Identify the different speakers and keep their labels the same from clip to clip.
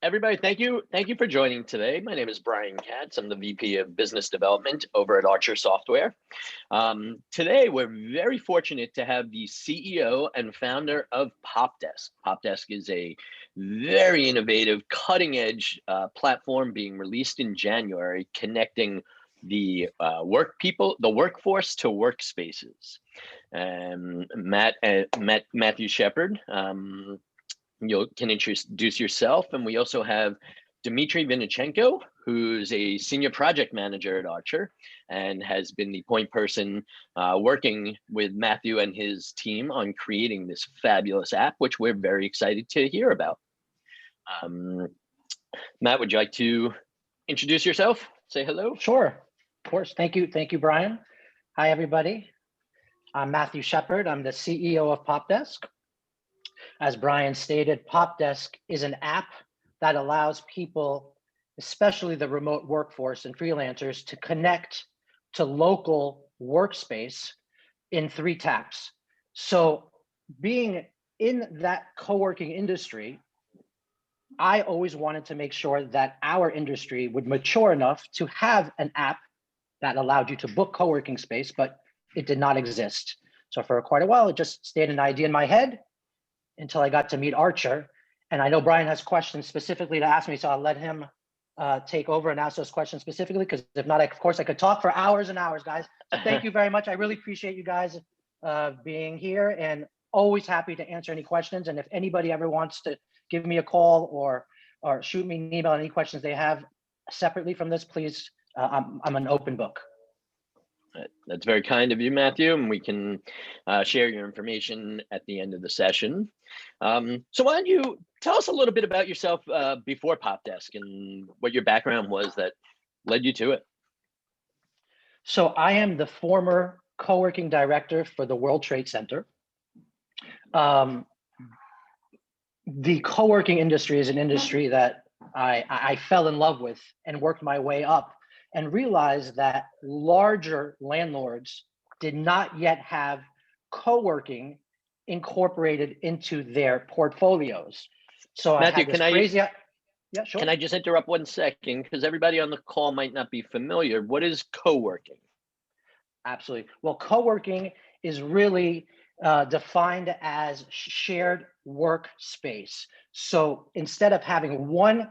Speaker 1: Everybody, thank you for joining today. My name is Brian Katz. I'm the VP of Business Development over at Archer Software. Today, we're very fortunate to have the CEO and founder of PopDesk. PopDesk is a very innovative, cutting-edge platform being released in January, connecting the workforce to workspaces. Mathieu Shepard. You can introduce yourself, and we also have Dmitry Vinichenko, who's a senior project manager at Archer and has been the point person working with Matthew and his team on creating this fabulous app, which we're very excited to hear about. Matt, would you like to introduce yourself? Say hello.
Speaker 2: Sure, of course. Thank you, Brian. Hi, everybody. I'm Mathieu Shepard. I'm the CEO of PopDesk. As Brian stated, PopDesk is an app that allows people, especially the remote workforce and freelancers, to connect to local workspace in 3 taps. So being in that co-working industry, I always wanted to make sure that our industry would mature enough to have an app that allowed you to book co-working space, but it did not exist. So for quite a while, it just stayed an idea in my head until I got to meet Archer. And I know Brian has questions specifically to ask me, so I'll let him take over and ask those questions specifically, because if not, of course, I could talk for hours and hours, guys. So thank you very much. I really appreciate you guys being here, and always happy to answer any questions. And if anybody ever wants to give me a call or shoot me an email, any questions they have separately from this, please, I'm an open book.
Speaker 1: That's very kind of you, Matthew, and we can share your information at the end of the session. So why don't you tell us a little bit about yourself before PopDesk and what your background was that led you to it?
Speaker 2: So I am the former co-working director for the World Trade Center. The co-working industry is an industry that I fell in love with and worked my way up, and realized that larger landlords did not yet have co-working incorporated into their portfolios. So
Speaker 1: Matthew,
Speaker 2: yeah, sure.
Speaker 1: Can I just interrupt 1 second? Because everybody on the call might not be familiar. What is co-working?
Speaker 2: Absolutely. Well, co-working is really defined as shared workspace. So instead of having one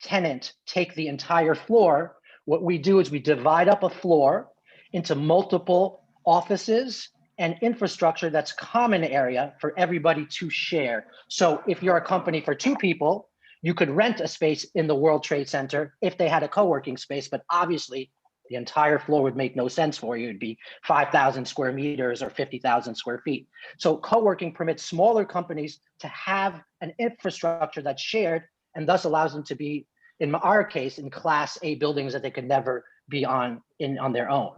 Speaker 2: tenant take the entire floor, what we do is we divide up a floor into multiple offices and infrastructure that's common area for everybody to share. So if you're a company for 2 people, you could rent a space in the World Trade Center if they had a co-working space, but obviously the entire floor would make no sense for you. It'd be 5,000 square meters or 50,000 square feet. So co-working permits smaller companies to have an infrastructure that's shared, and thus allows them to be, in our case, in Class A buildings that they could never be on their own.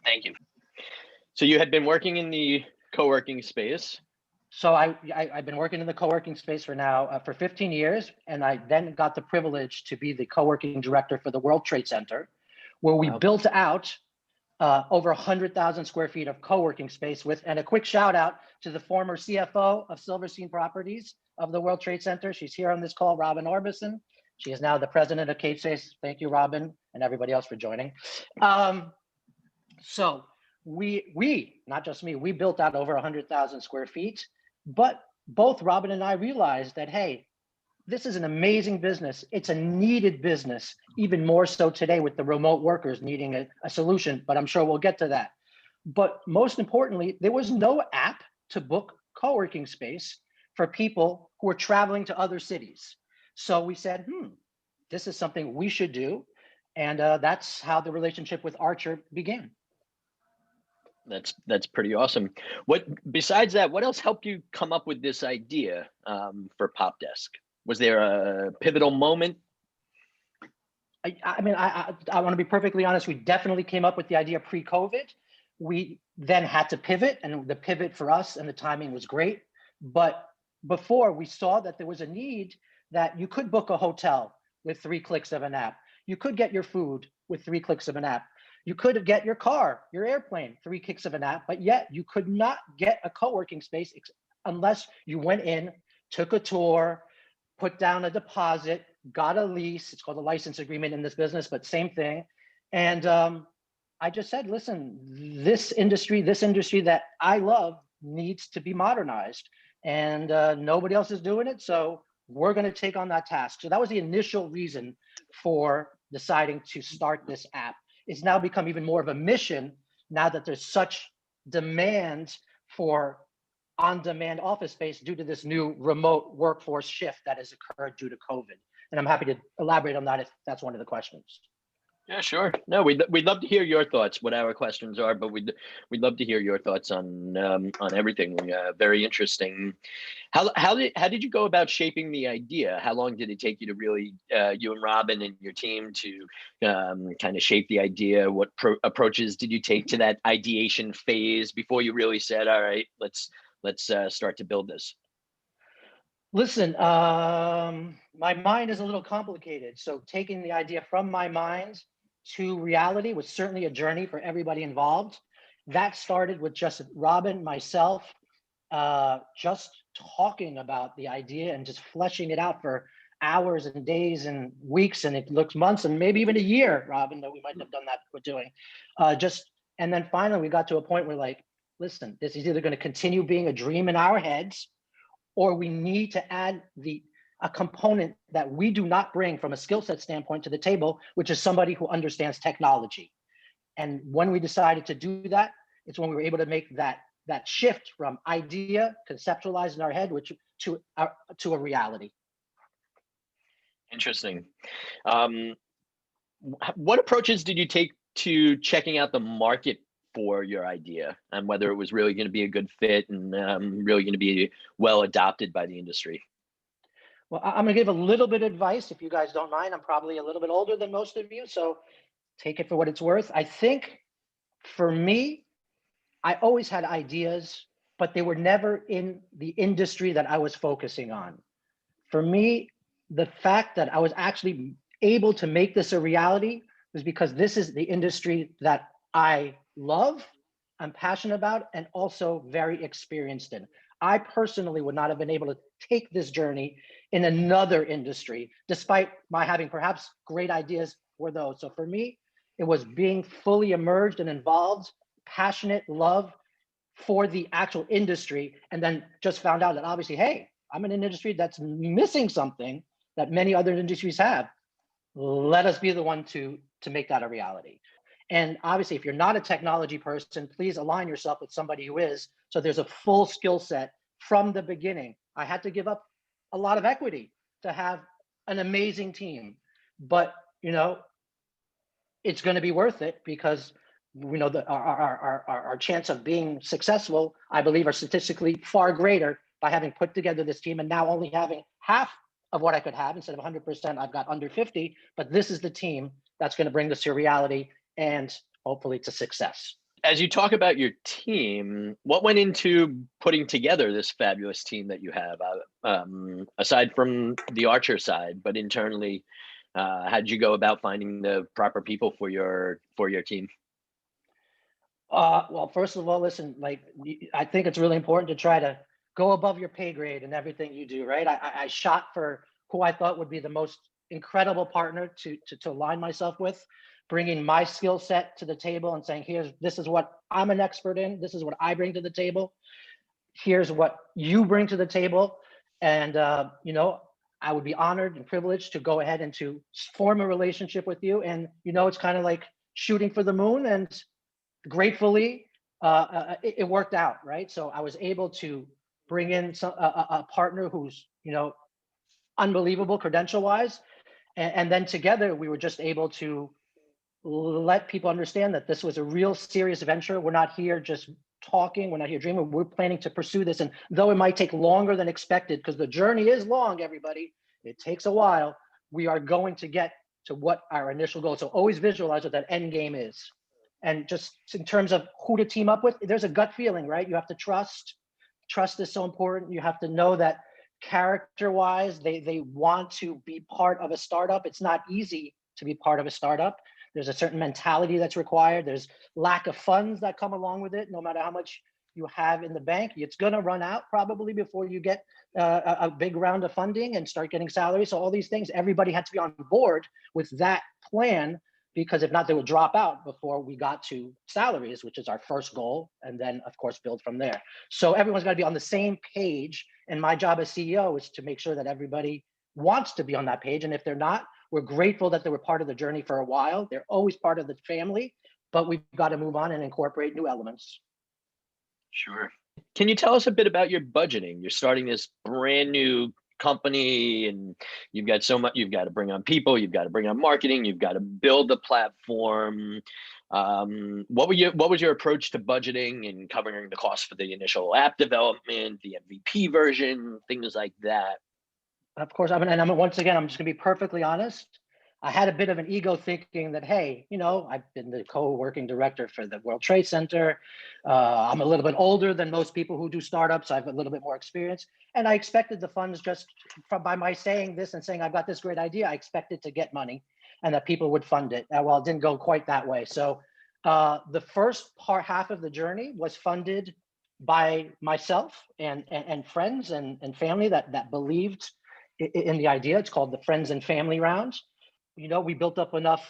Speaker 1: Thank you. So you had been working in the co-working space.
Speaker 2: So I've been working in the co-working space for 15 years, and I then got the privilege to be the co-working director for the World Trade Center, where we built out over 100,000 square feet of co-working space and a quick shout out to the former CFO of Silverstein Properties of the World Trade Center. She's here on this call, Robin Orbison. She is now the president of CapeSpace. Thank you, Robin, and everybody else for joining. So we, not just me, we built out over 100,000 square feet, but both Robin and I realized that, hey, this is an amazing business. It's a needed business, even more so today with the remote workers needing a solution, but I'm sure we'll get to that. But most importantly, there was no app to book co-working space for people who are traveling to other cities. So we said, this is something we should do. And that's how the relationship with Archer began.
Speaker 1: That's pretty awesome. Besides that, what else helped you come up with this idea for PopDesk? Was there a pivotal moment?
Speaker 2: I mean, I want to be perfectly honest. We definitely came up with the idea pre-COVID. We then had to pivot, and the pivot for us and the timing was great. But before, we saw that there was a need that you could book a hotel with 3 clicks of an app. You could get your food with 3 clicks of an app. You could get your car, your airplane, 3 clicks of an app, but yet you could not get a co-working space unless you went in, took a tour, put down a deposit, got a lease. It's called a license agreement in this business, but same thing. And I just said, listen, this industry that I love needs to be modernized, and nobody else is doing it. So we're going to take on that task. So that was the initial reason for deciding to start this app. It's now become even more of a mission now that there's such demand for on-demand office space due to this new remote workforce shift that has occurred due to COVID. And I'm happy to elaborate on that if that's one of the questions.
Speaker 1: Yeah, sure. No, we'd love to hear your thoughts, what our questions are, but we'd love to hear your thoughts on everything. Very interesting. How did you go about shaping the idea? How long did it take you to really you and Robin and your team to kind of shape the idea? What approaches did you take to that ideation phase before you really said, all right, let's start to build this?
Speaker 2: Listen, my mind is a little complicated. So taking the idea from my mind to reality was certainly a journey for everybody involved. That started with just Robin, myself, just talking about the idea and just fleshing it out for hours and days and weeks, and it looks months and maybe even a year, Robin, that we might have done that we're doing. And then finally we got to a point where like, listen, this is either going to continue being a dream in our heads, or we need to add a component that we do not bring from a skill set standpoint to the table, which is somebody who understands technology. And when we decided to do that, it's when we were able to make that shift from idea conceptualized in our head, which to a reality.
Speaker 1: Interesting. What approaches did you take to checking out the market for your idea and whether it was really going to be a good fit and really going to be well adopted by the industry?
Speaker 2: Well, I'm going to give a little bit of advice, if you guys don't mind. I'm probably a little bit older than most of you, so take it for what it's worth. I think for me, I always had ideas, but they were never in the industry that I was focusing on. For me, the fact that I was actually able to make this a reality was because this is the industry that I love, I'm passionate about, and also very experienced in. I personally would not have been able to take this journey in another industry, despite my having perhaps great ideas for those. So for me, it was being fully immersed and involved, passionate, love for the actual industry, and then just found out that obviously, hey, I'm in an industry that's missing something that many other industries have. Let us be the one to make that a reality. And obviously, if you're not a technology person, please align yourself with somebody who is. So there's a full skill set from the beginning. I had to give up a lot of equity to have an amazing team, but it's going to be worth it because we know that our chance of being successful, I believe, are statistically far greater by having put together this team and now only having half of what I could have. Instead of 100%, I've got under 50, but this is the team that's going to bring this to reality and hopefully to success.
Speaker 1: As you talk about your team, what went into putting together this fabulous team that you have, aside from the Archer side, but internally, how did you go about finding the proper people for your team?
Speaker 2: Well, first of all, listen, like, I think it's really important to try to go above your pay grade in everything you do, right? I shot for who I thought would be the most incredible partner to align myself with, bringing my skill set to the table and saying, this is what I'm an expert in. This is what I bring to the table. Here's what you bring to the table. And, I would be honored and privileged to go ahead and to form a relationship with you. And, it's kind of like shooting for the moon, and gratefully, it worked out, right? So I was able to bring in a partner who's, unbelievable credential-wise. And then together, we were just able to let people understand that this was a real serious venture. We're not here just talking. We're not here dreaming. We're planning to pursue this. And though it might take longer than expected, because the journey is long, everybody, it takes a while, we are going to get to what our initial goal is. So always visualize what that end game is. And just in terms of who to team up with, there's a gut feeling, right? You have to trust. Trust is so important. You have to know that character-wise, they want to be part of a startup. It's not easy to be part of a startup. There's a certain mentality that's required. There's lack of funds that come along with it, no matter how much you have in the bank. It's going to run out probably before you get a big round of funding and start getting salaries. So all these things, everybody had to be on board with that plan, because if not, they would drop out before we got to salaries, which is our first goal. And then, of course, build from there. So everyone's got to be on the same page. And my job as CEO is to make sure that everybody wants to be on that page. And if they're not, we're grateful that they were part of the journey for a while. They're always part of the family, but we've got to move on and incorporate new elements.
Speaker 1: Sure. Can you tell us a bit about your budgeting? You're starting this brand new company, and you've got so much. You've got to bring on people. You've got to bring on marketing. You've got to build the platform. What was your approach to budgeting and covering the cost for the initial app development, the MVP version, things like that?
Speaker 2: Of course, once again, I'm just gonna be perfectly honest. I had a bit of an ego thinking that, hey, I've been the co-working director for the World Trade Center. I'm a little bit older than most people who do startups. I have a little bit more experience. And I expected the funds just by my saying this and saying, I've got this great idea, I expected to get money and that people would fund it. Well, it didn't go quite that way. So the first half of the journey was funded by myself and friends and family that believed in the idea. It's called the Friends and Family Round. We built up enough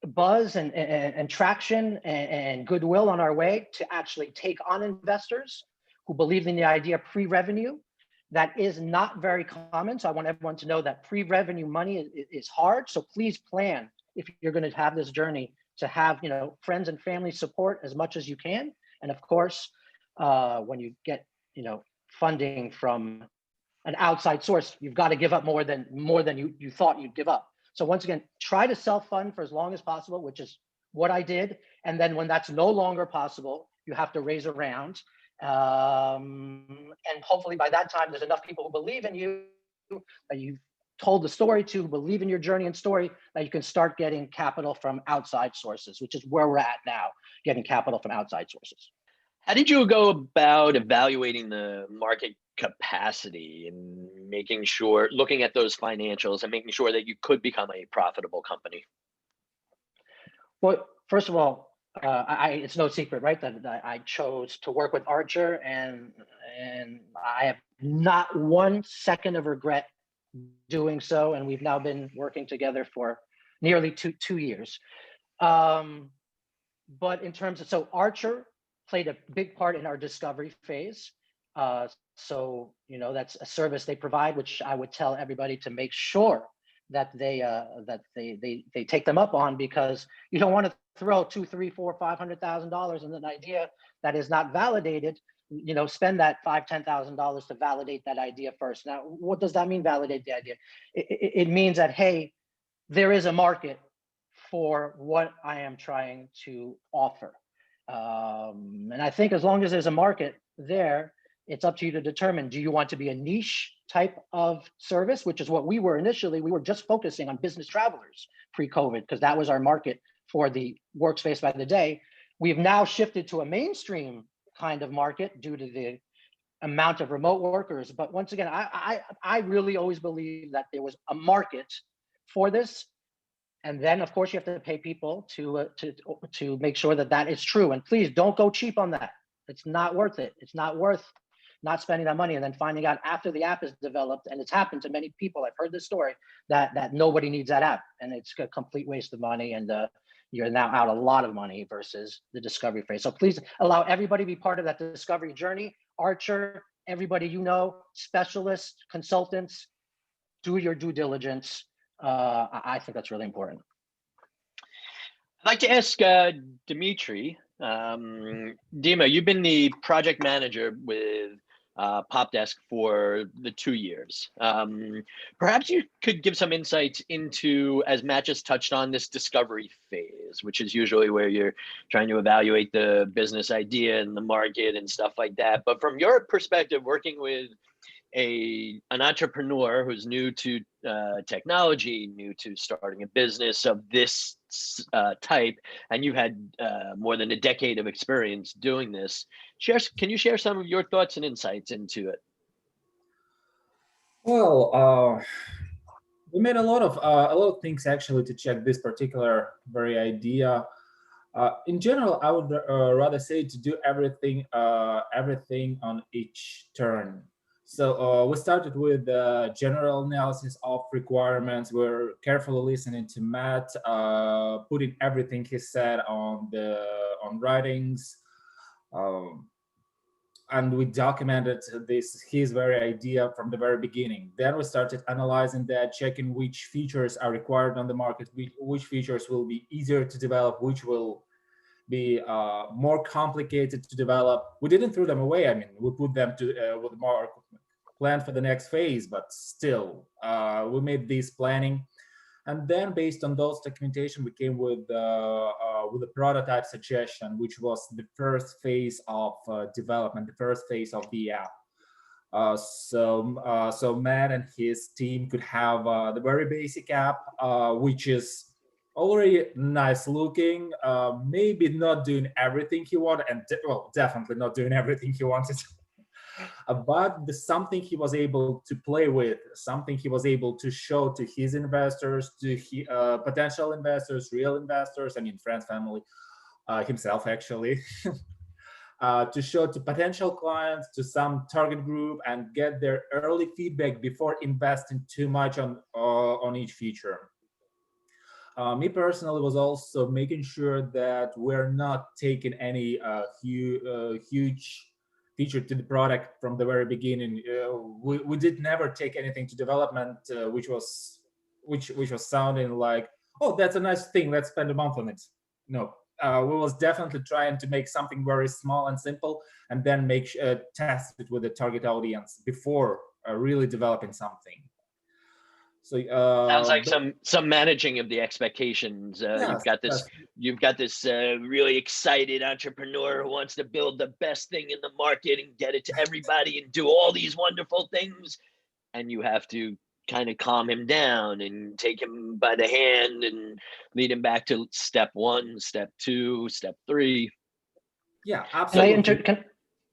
Speaker 2: buzz and traction and goodwill on our way to actually take on investors who believed in the idea pre-revenue. That is not very common. So I want everyone to know that pre-revenue money is hard. So please plan, if you're going to have this journey, to have friends and family support as much as you can. And of course, when you get funding from an outside source, you've got to give up more than you thought you'd give up. So once again, try to self-fund for as long as possible, which is what I did. And then when that's no longer possible, you have to raise a round. And hopefully by that time, there's enough people who believe in you, that you've told the story to, who believe in your journey and story, that you can start getting capital from outside sources, which is where we're at now, getting capital from outside sources.
Speaker 1: How did you go about evaluating the market capacity and looking at those financials and making sure that you could become a profitable company?
Speaker 2: Well, first of all, it's no secret, right, that I chose to work with Archer, and I have not 1 second of regret doing so. And we've now been working together for nearly two years. But in terms of, so Archer played a big part in our discovery phase. So that's a service they provide, which I would tell everybody to make sure that they take them up on, because you don't want to throw $200,000, $300,000, $400,000, $500,000 in an idea that is not validated. Spend that $5,000, $10,000 to validate that idea first. Now, what does that mean, validate the idea? It means that, hey, there is a market for what I am trying to offer. And I think as long as there's a market there, it's up to you to determine, do you want to be a niche type of service, which is what we were initially. We were just focusing on business travelers pre-COVID, because that was our market for the workspace by the day. We've now shifted to a mainstream kind of market due to the amount of remote workers. But once again, I really always believe that there was a market for this. And then, of course, you have to pay people to make sure that that is true. And please don't go cheap on that. It's not worth it. It's not worth not spending that money and then finding out after the app is developed, and it's happened to many people. I've heard this story that nobody needs that app, and it's a complete waste of money, and you're now out a lot of money versus the discovery phase. So please allow everybody to be part of that discovery journey. Archer, everybody specialists, consultants, do your due diligence. I think that's really important.
Speaker 1: I'd like to ask Dimitri. Dima, you've been the project manager with PopDesk for the 2 years. Perhaps you could give some insights into, as Matt just touched on, this discovery phase, which is usually where you're trying to evaluate the business idea and the market and stuff like that. But from your perspective, working with an entrepreneur who's new to technology, new to starting a business of this type, and you've had more than a decade of experience doing this, can you share some of your thoughts and insights into it?
Speaker 3: Well, we made a lot of things actually to check this particular very idea. In general, I would rather say to do everything on each turn. So we started with the general analysis of requirements. We're carefully listening to Matt, putting everything he said on writings, um, and we documented this his very idea from the very beginning. Then we started analyzing that, checking which features are required on the market, which features will be easier to develop, which will be more complicated to develop. We didn't throw them away. I mean, we put them to with more plan for the next phase, but still, we made this planning, and then based on those documentation, we came with a prototype suggestion, which was the first phase of development, the first phase of the app. So Matt and his team could have the very basic app, which is already nice looking, maybe not doing everything he wanted, and well, definitely not doing everything he wanted. But the something he was able to play with, something he was able to show to his investors, to potential investors, real investors, I mean friends, family, himself actually, to show to potential clients, to some target group, and get their early feedback before investing too much on each feature. Me personally was also making sure that we're not taking any huge feature to the product from the very beginning. We did never take anything to development, which was sounding like, oh, that's a nice thing, let's spend a month on it. No, we was definitely trying to make something very small and simple, and then test it with the target audience before really developing something. So
Speaker 1: Sounds like some managing of the expectations.
Speaker 3: yes, yes.
Speaker 1: You've got this really excited entrepreneur who wants to build the best thing in the market and get it to everybody and do all these wonderful things, and you have to kind of calm him down and take him by the hand and lead him back to step one, step two, step three.
Speaker 3: Yeah,
Speaker 2: And
Speaker 3: absolutely.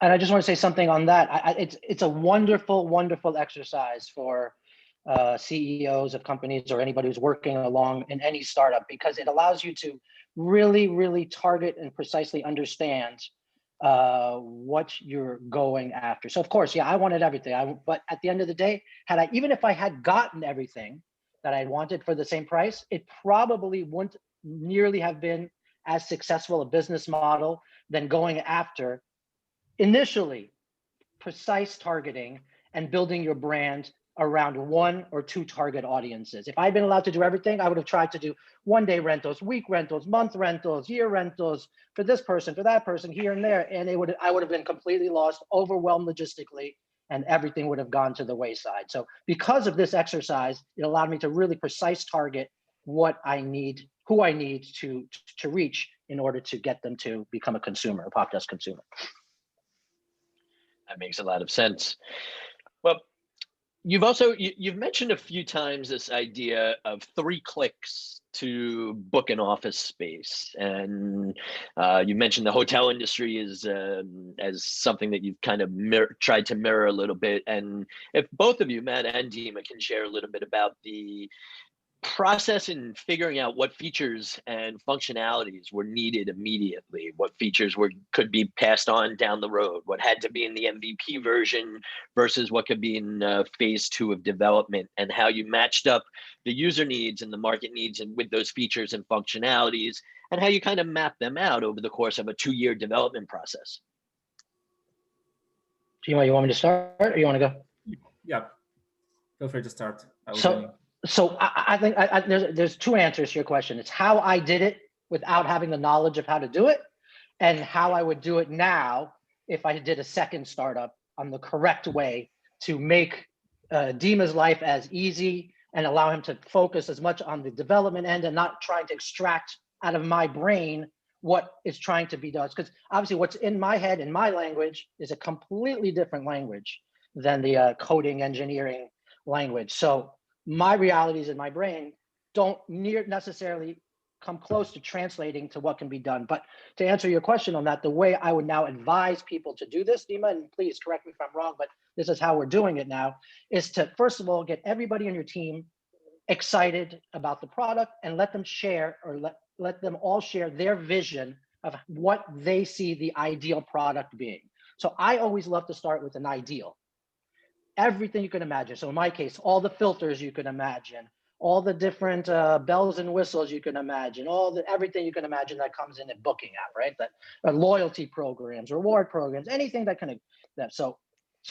Speaker 2: I just want to say something on that. It's a wonderful, wonderful exercise for CEOs of companies or anybody who's working along in any startup, because it allows you to really, really target and precisely understand what you're going after. So of course, yeah, I wanted everything. But at the end of the day, even if I had gotten everything that I wanted for the same price, it probably wouldn't nearly have been as successful a business model than going after initially precise targeting and building your brand around one or two target audiences. If I'd been allowed to do everything, I would have tried to do 1-day rentals, week rentals, month rentals, year rentals for this person, for that person, here and there. And I would have been completely lost, overwhelmed logistically, and everything would have gone to the wayside. So because of this exercise, it allowed me to really precise target what I need, who I need to reach in order to get them to become a consumer, a PopDesk consumer.
Speaker 1: That makes a lot of sense. Well, you've mentioned a few times this idea of 3 clicks to book an office space, and you mentioned the hotel industry as something that you've kind of tried to mirror a little bit. And if both of you, Matt and Dima, can share a little bit about the process in figuring out what features and functionalities were needed immediately, what features could be passed on down the road, what had to be in the MVP version versus what could be in phase 2 of development, and how you matched up the user needs and the market needs and with those features and functionalities, and how you kind of map them out over the course of a 2-year development process.
Speaker 2: You want me to start, or you want to go?
Speaker 3: Yeah, feel free to start.
Speaker 2: So I think there's 2 answers to your question. It's how I did it without having the knowledge of how to do it, and how I would do it now if I did a second startup on the correct way to make Dima's life as easy and allow him to focus as much on the development end and not trying to extract out of my brain what is trying to be done. Because obviously what's in my head and my language is a completely different language than the coding engineering language. So my realities in my brain don't necessarily come close to translating to what can be done. But to answer your question on that, the way I would now advise people to do this, Dima, and please correct me if I'm wrong, but this is how we're doing it now, is to first of all get everybody on your team excited about the product and let them share, or let them all share their vision of what they see the ideal product being. So I always love to start with an ideal. Everything you can imagine. So in my case, all the filters you can imagine, all the different bells and whistles you can imagine, everything you can imagine that comes in a booking app, right? That loyalty programs, reward programs, anything that can that. So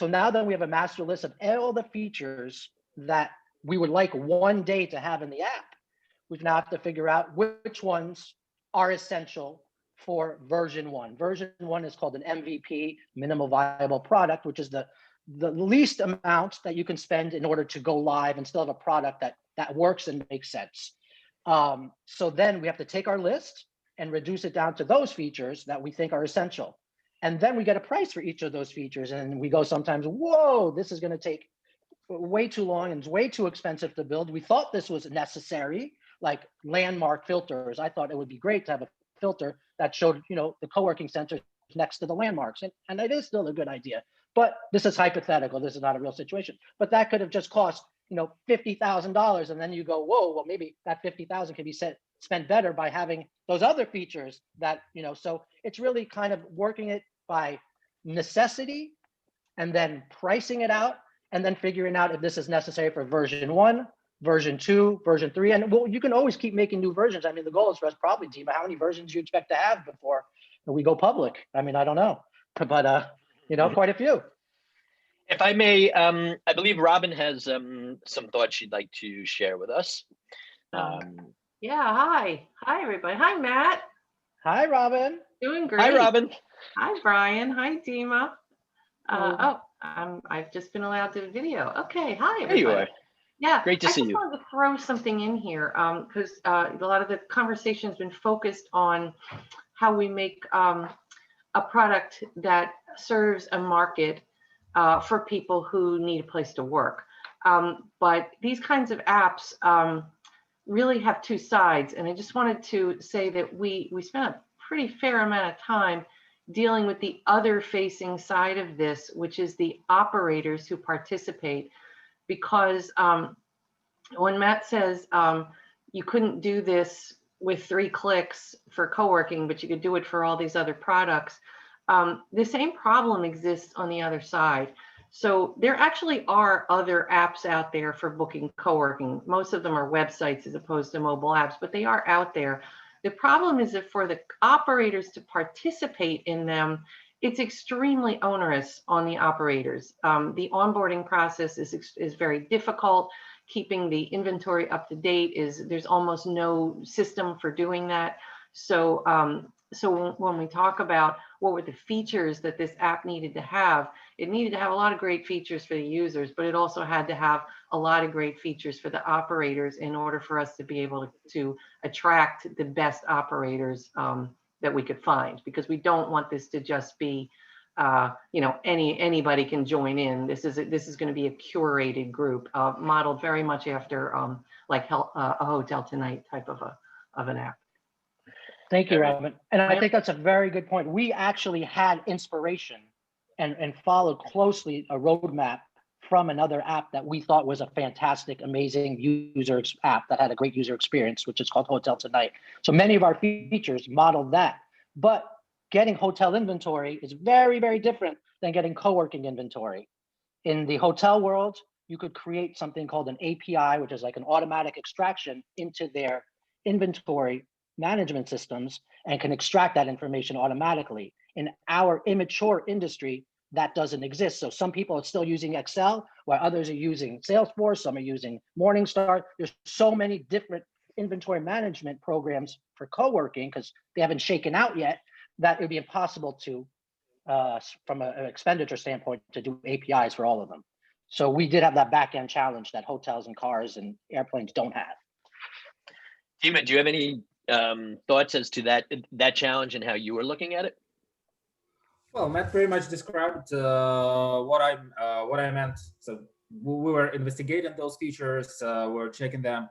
Speaker 2: now that we have a master list of all the features that we would like one day to have in the app, we now have to figure out which ones are essential for version 1. Version 1 is called an MVP, minimal viable product, which is the least amount that you can spend in order to go live and still have a product that works and makes sense. So then we have to take our list and reduce it down to those features that we think are essential. And then we get a price for each of those features. And we go sometimes, whoa, this is going to take way too long and it's way too expensive to build. We thought this was necessary, like landmark filters. I thought it would be great to have a filter that showed, the co-working center next to the landmarks. And it is still a good idea. But this is hypothetical. This is not a real situation. But that could have just cost, $50,000. And then you go, whoa, well, maybe that 50,000 can be spent better by having those other features that, so it's really kind of working it by necessity and then pricing it out and then figuring out if this is necessary for version 1, version 2, version 3. And well, you can always keep making new versions. I mean, the goal is for us probably, Dima, how many versions do you expect to have before we go public? I mean, I don't know, but quite a few.
Speaker 1: If I may, I believe Robin has some thoughts she'd like to share with us.
Speaker 4: Yeah, hi everybody. Hi, Matt.
Speaker 2: Hi, Robin.
Speaker 4: Doing great.
Speaker 1: Hi, Robin.
Speaker 4: Hi, Brian. Hi, Dima. I've just been allowed to video. Okay, hi everybody.
Speaker 1: There you are.
Speaker 4: Yeah,
Speaker 1: great to see you.
Speaker 4: I just wanted to throw something in here because a lot of the conversation has been focused on how we make a product that serves a market for people who need a place to work. But these kinds of apps really have two sides. And I just wanted to say that we spent a pretty fair amount of time dealing with the other facing side of this, which is the operators who participate. Because when Matt says you couldn't do this with 3 clicks for co-working, but you could do it for all these other products, the same problem exists on the other side. So there actually are other apps out there for booking co-working. Most of them are websites as opposed to mobile apps, but they are out there. The problem is that for the operators to participate in them, it's extremely onerous on the operators. The onboarding process is very difficult. Keeping the inventory up to date there's almost no system for doing that. So when we talk about what were the features that this app needed to have, it needed to have a lot of great features for the users, but it also had to have a lot of great features for the operators in order for us to be able to attract the best operators that we could find, because we don't want this to just be, anybody can join in. This is going to be a curated group modeled very much after like a Hotel Tonight type of an app.
Speaker 2: Thank you, Robin. And I think that's a very good point. We actually had inspiration and followed closely a roadmap from another app that we thought was a fantastic, amazing user app that had a great user experience, which is called Hotel Tonight. So many of our features modeled that. But getting hotel inventory is very, very different than getting co-working inventory. In the hotel world, you could create something called an API, which is like an automatic extraction into their inventory management systems and can extract that information automatically. In our immature industry, that doesn't exist. So some people are still using Excel, while others are using Salesforce, some are using Morningstar. There's so many different inventory management programs for co-working because they haven't shaken out yet, that it would be impossible to, from an expenditure standpoint, to do APIs for all of them. So we did have that back-end challenge that hotels and cars and airplanes don't have.
Speaker 1: Dima, do you have any thoughts as to that challenge and how you were looking at it?
Speaker 3: Well, Matt pretty much described what I meant. So we were investigating those features, we were checking them,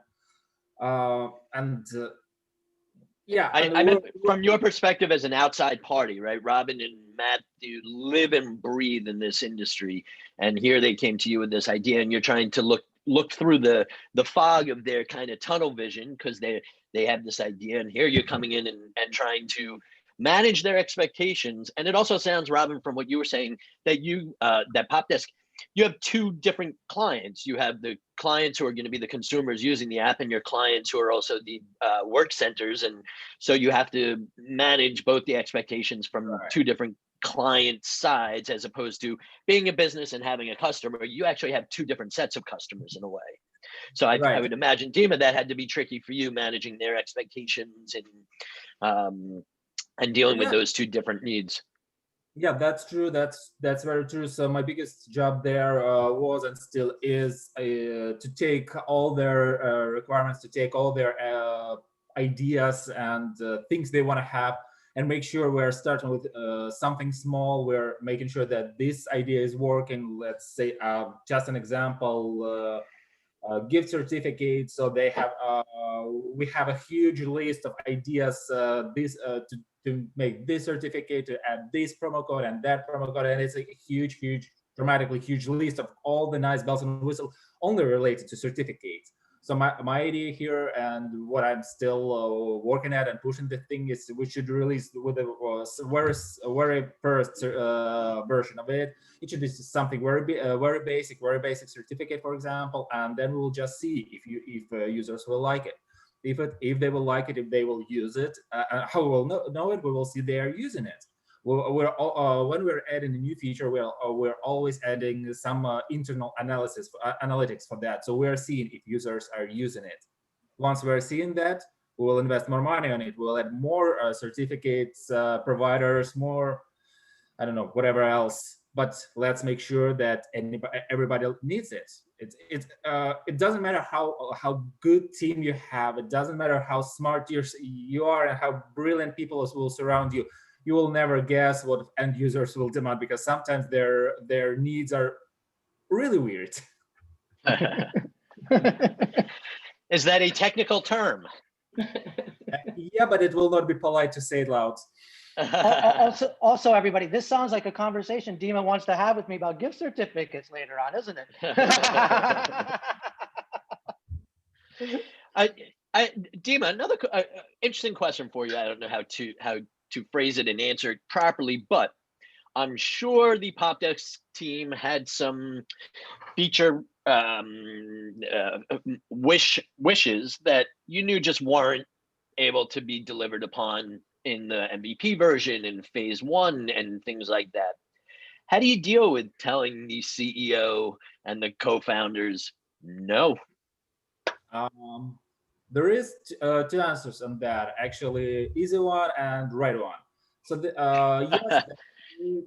Speaker 3: yeah.
Speaker 1: I meant from your perspective as an outside party, right? Robin and Matt, you live and breathe in this industry, and here they came to you with this idea, and you're trying to look through the fog of their kind of tunnel vision because they're they have this idea, and here you're coming in and trying to manage their expectations. And it also sounds, Robin, from what you were saying, that that PopDesk, you have two different clients. You have the clients who are going to be the consumers using the app, and your clients who are also the work centers. And so you have to manage both the expectations from two different client sides, as opposed to being a business and having a customer. You actually have two different sets of customers in a way. So I would imagine, Dima, that had to be tricky for you, managing their expectations and dealing with those two different needs.
Speaker 3: Yeah, that's true. That's very true. So my biggest job there was and still is to take all their requirements, to take all their ideas and things they want to have, and make sure we're starting with something small. We're making sure that this idea is working. Let's say, just an example, gift certificate. So they have, we have a huge list of ideas to make this certificate, to add this promo code and that promo code, and it's a huge, dramatically huge list of all the nice bells and whistles only related to certificates. So my idea here, and what I'm still working at and pushing the thing, is we should release with a very first version of it. It should be something very basic certificate, for example, and then we'll just see if users will like it. If they will like it, if they will use it. How we will know it? We will see they are using it. When we're adding a new feature, we're always adding some internal analytics for that. So we're seeing if users are using it. Once we're seeing that, we will invest more money on it. We'll add more certificates, providers, more, I don't know, whatever else. But let's make sure that everybody needs it. It doesn't matter how good team you have. It doesn't matter how smart you are and how brilliant people will surround you. You will never guess what end users will demand, because sometimes their needs are really weird.
Speaker 1: Is that a technical term?
Speaker 3: Yeah, but it will not be polite to say it loud.
Speaker 2: Also, everybody, this sounds like a conversation Dima wants to have with me about gift certificates later on, isn't it?
Speaker 1: Dima, another interesting question for you. I don't know how to phrase it and answer it properly, but I'm sure the PopDesk team had some feature wishes that you knew just weren't able to be delivered upon in the MVP version in phase 1 and things like that. How do you deal with telling the CEO and the co-founders no?
Speaker 3: There is two answers on that, actually, easy one and right one. So yes,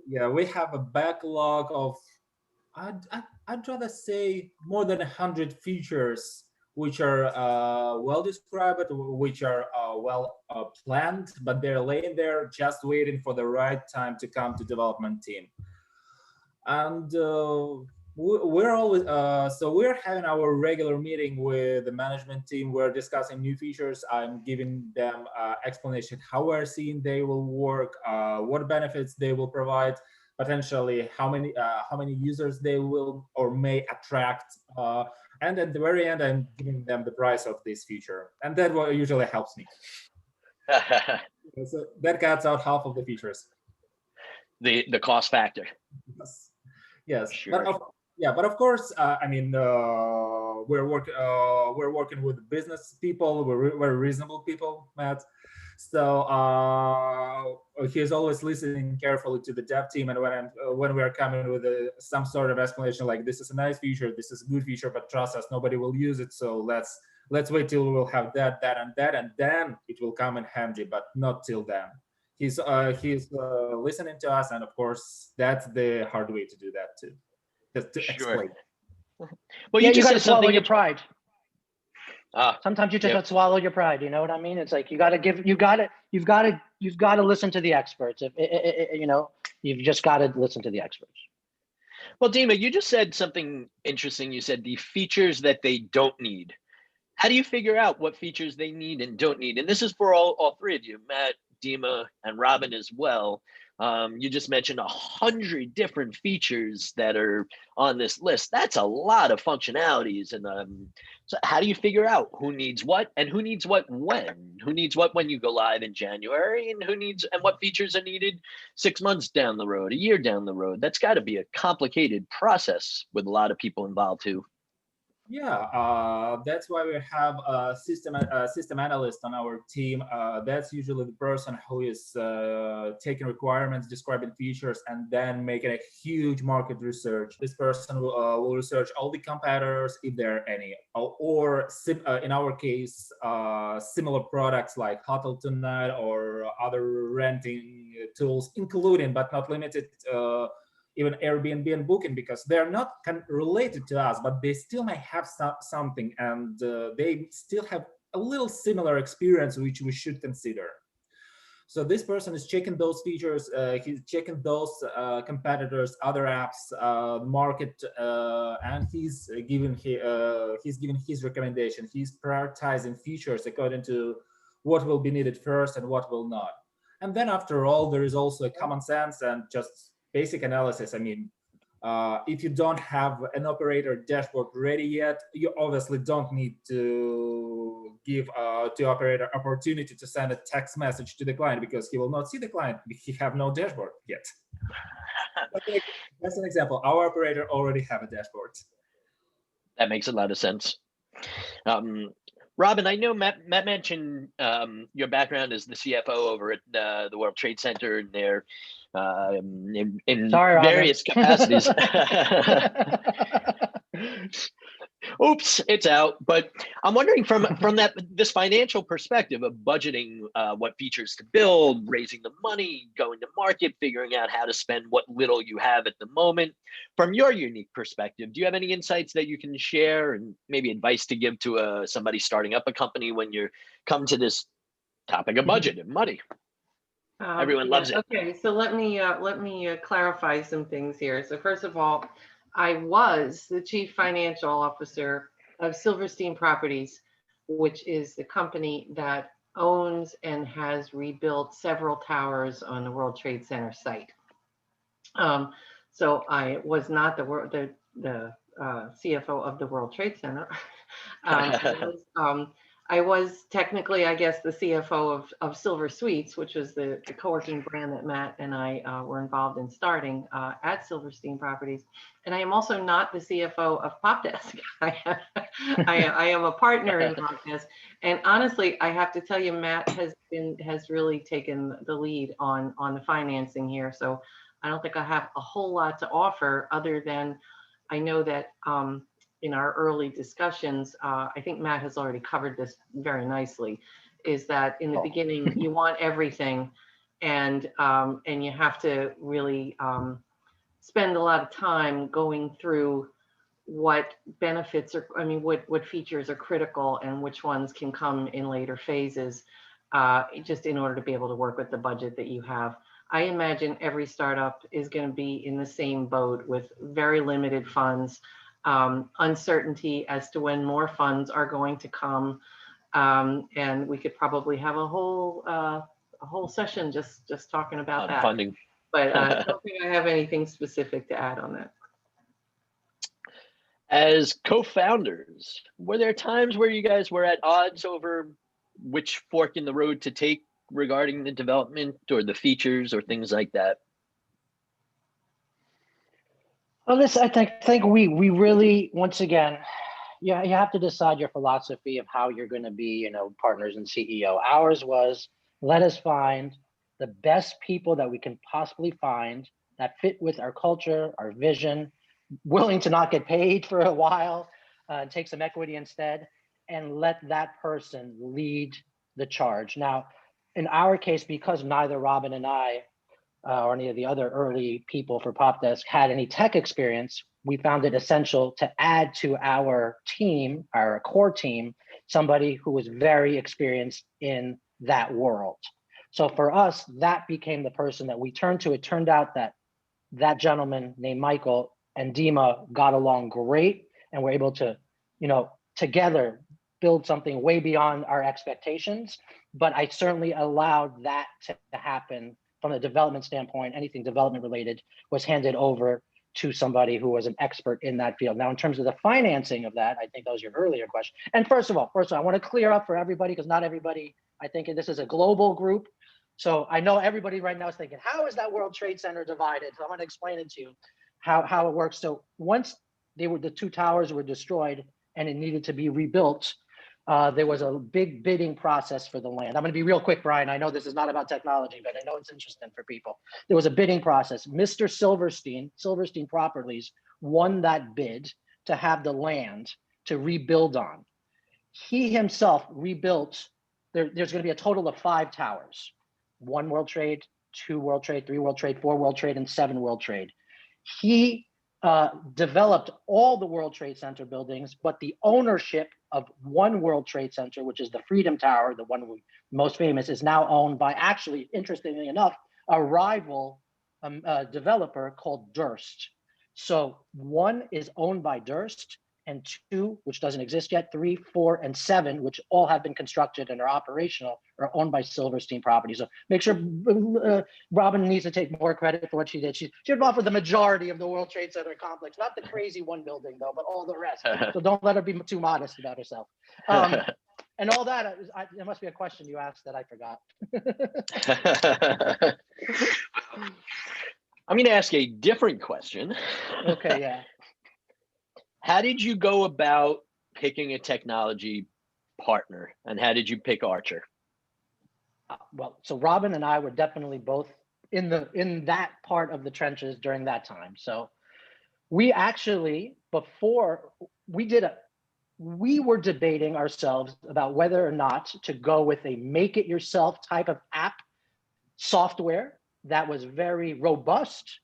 Speaker 3: yeah, we have a backlog of, I'd rather say, more than 100 features, which are well described, which are well planned, but they're laying there just waiting for the right time to come to development team. And we're always so we're having our regular meeting with the management team. We're discussing new features. I'm giving them explanation how we're seeing they will work, what benefits they will provide, potentially how many users they will or may attract, and at the very end, I'm giving them the price of this feature, and that usually helps me. So that cuts out half of the features.
Speaker 1: The cost factor.
Speaker 3: Yes.
Speaker 1: Sure.
Speaker 3: But of course, I mean, we're working with business people. We're very reasonable people, Matt. So he's always listening carefully to the dev team, and when we're coming with some sort of explanation like, this is a nice feature, this is a good feature, but trust us, nobody will use it. So let's wait till we'll have that, and then it will come in handy, but not till then. He's listening to us, and of course, that's the hard way to do that too. Just to explain.
Speaker 2: Well, you got to swallow your pride. Sometimes you just
Speaker 1: Yep.
Speaker 2: have to swallow your pride. You know what I mean? It's like you've got to listen to the experts. You've just got to listen to the experts.
Speaker 1: Well, Dima, you just said something interesting. You said the features that they don't need. How do you figure out what features they need and don't need? And this is for all three of you, Matt, Dima, and Robin as well. You just mentioned 100 different features that are on this list. That's a lot of functionalities. And so how do you figure out who needs what and who needs what when? Who needs what when you go live in January, and who needs and what features are needed 6 months down the road, a year down the road? That's got to be a complicated process with a lot of people involved too.
Speaker 3: Yeah, that's why we have system analyst on our team. That's usually the person who is taking requirements, describing features, and then making a huge market research. This person will research all the competitors, if there are any, or in our case, similar products like Hotel Tonight or other renting tools, including but not limited even Airbnb and Booking, because they're not related to us, but they still may have something, and they still have a little similar experience, which we should consider. So this person is checking those features, he's checking those competitors, other apps, market, and he's giving his recommendation. He's prioritizing features according to what will be needed first and what will not. And then after all, there is also a common sense and just basic analysis. I mean, if you don't have an operator dashboard ready yet, you obviously don't need to give the operator opportunity to send a text message to the client, because he will not see the client. He have no dashboard yet. Okay, that's an example. Our operator already have a dashboard.
Speaker 1: That makes a lot of sense. Robin, I know Matt mentioned your background as the CFO over at the World Trade Center, and there in
Speaker 2: Sorry,
Speaker 1: various capacities. Oops, it's out. But I'm wondering from this financial perspective of budgeting, what features to build, raising the money, going to market, figuring out how to spend what little you have at the moment. From your unique perspective, do you have any insights that you can share, and maybe advice to give to somebody starting up a company when you come to this topic of budget and money? Everyone loves it.
Speaker 4: Okay, so let me clarify some things here. So first of all, I was the chief financial officer of Silverstein Properties, which is the company that owns and has rebuilt several towers on the World Trade Center site. So I was not the CFO of the World Trade Center. I was technically, I guess, the CFO of Silver Suites, which was the co-working brand that Matt and I were involved in starting at Silverstein Properties. And I am also not the CFO of PopDesk. I am a partner in PopDesk. And honestly, I have to tell you, Matt has really taken the lead on the financing here. So I don't think I have a whole lot to offer, other than I know that in our early discussions, I think Matt has already covered this very nicely, is that in the beginning, you want everything, and you have to really spend a lot of time going through what benefits are, what features are critical and which ones can come in later phases, just in order to be able to work with the budget that you have. I imagine every startup is going to be in the same boat with very limited funds, uncertainty as to when more funds are going to come, and we could probably have a whole session just talking about that.
Speaker 1: Funding.
Speaker 4: But I don't think I have anything specific to add on that.
Speaker 1: As co-founders, were there times where you guys were at odds over which fork in the road to take regarding the development or the features or things like that?
Speaker 2: Well, I think we really, once again, you have to decide your philosophy of how you're going to be, partners and CEO. Ours was, let us find the best people that we can possibly find that fit with our culture, our vision, willing to not get paid for a while, take some equity instead, and let that person lead the charge. Now, in our case, because neither Robin and I or any of the other early people for PopDesk had any tech experience, we found it essential to add to our team, our core team, somebody who was very experienced in that world. So for us, that became the person that we turned to. It turned out that that gentleman named Michael and Dima got along great, and were able to, together build something way beyond our expectations. But I certainly allowed that to happen from a development standpoint, anything development related was handed over to somebody who was an expert in that field. Now, in terms of the financing of that, I think that was your earlier question. And first of all, I want to clear up for everybody, because not everybody, I think this is a global group. So I know everybody right now is thinking, how is that World Trade Center divided? So I want to explain it to you how it works. So once the two towers were destroyed and it needed to be rebuilt, there was a big bidding process for the land. I'm going to be real quick, Brian. I know this is not about technology, but I know it's interesting for people. There was a bidding process. Mr. Silverstein Properties won that bid to have the land to rebuild on. He himself rebuilt, there's going to be a total of 5 towers. 1 World Trade, 2 World Trade, 3 World Trade, 4 World Trade, and 7 World Trade. He developed all the World Trade Center buildings, but the ownership of 1 World Trade Center, which is the Freedom Tower, the one most famous, is now owned by, actually, interestingly enough, a rival developer called Durst. So 1 is owned by Durst, and 2, which doesn't exist yet, 3, 4, and 7, which all have been constructed and are operational, are owned by Silverstein Properties. So make sure Robin needs to take more credit for what she did. She involved with the majority of the World Trade Center complex, not the crazy 1 building though, but all the rest. So don't let her be too modest about herself. And all that, there must be a question you asked that I forgot.
Speaker 1: I'm going to ask a different question.
Speaker 2: Okay, yeah.
Speaker 1: How did you go about picking a technology partner, and how did you pick Archer?
Speaker 2: Well, so Robin and I were definitely both in that part of the trenches during that time. So we actually, before we were debating ourselves about whether or not to go with a make-it-yourself type of app software that was very robust,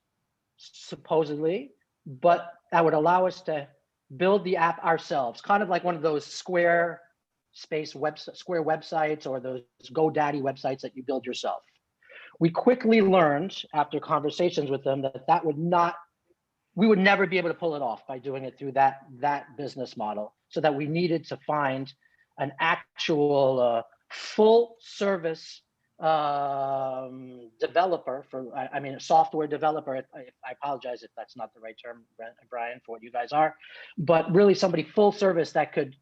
Speaker 2: supposedly, but that would allow us to build the app ourselves, kind of like one of those Square websites or those GoDaddy websites that you build yourself. We quickly learned after conversations with them that we would never be able to pull it off by doing it through that business model. So that we needed to find an actual full service developer a software developer. I apologize if that's not the right term, Brian, for what you guys are, but really somebody full service that could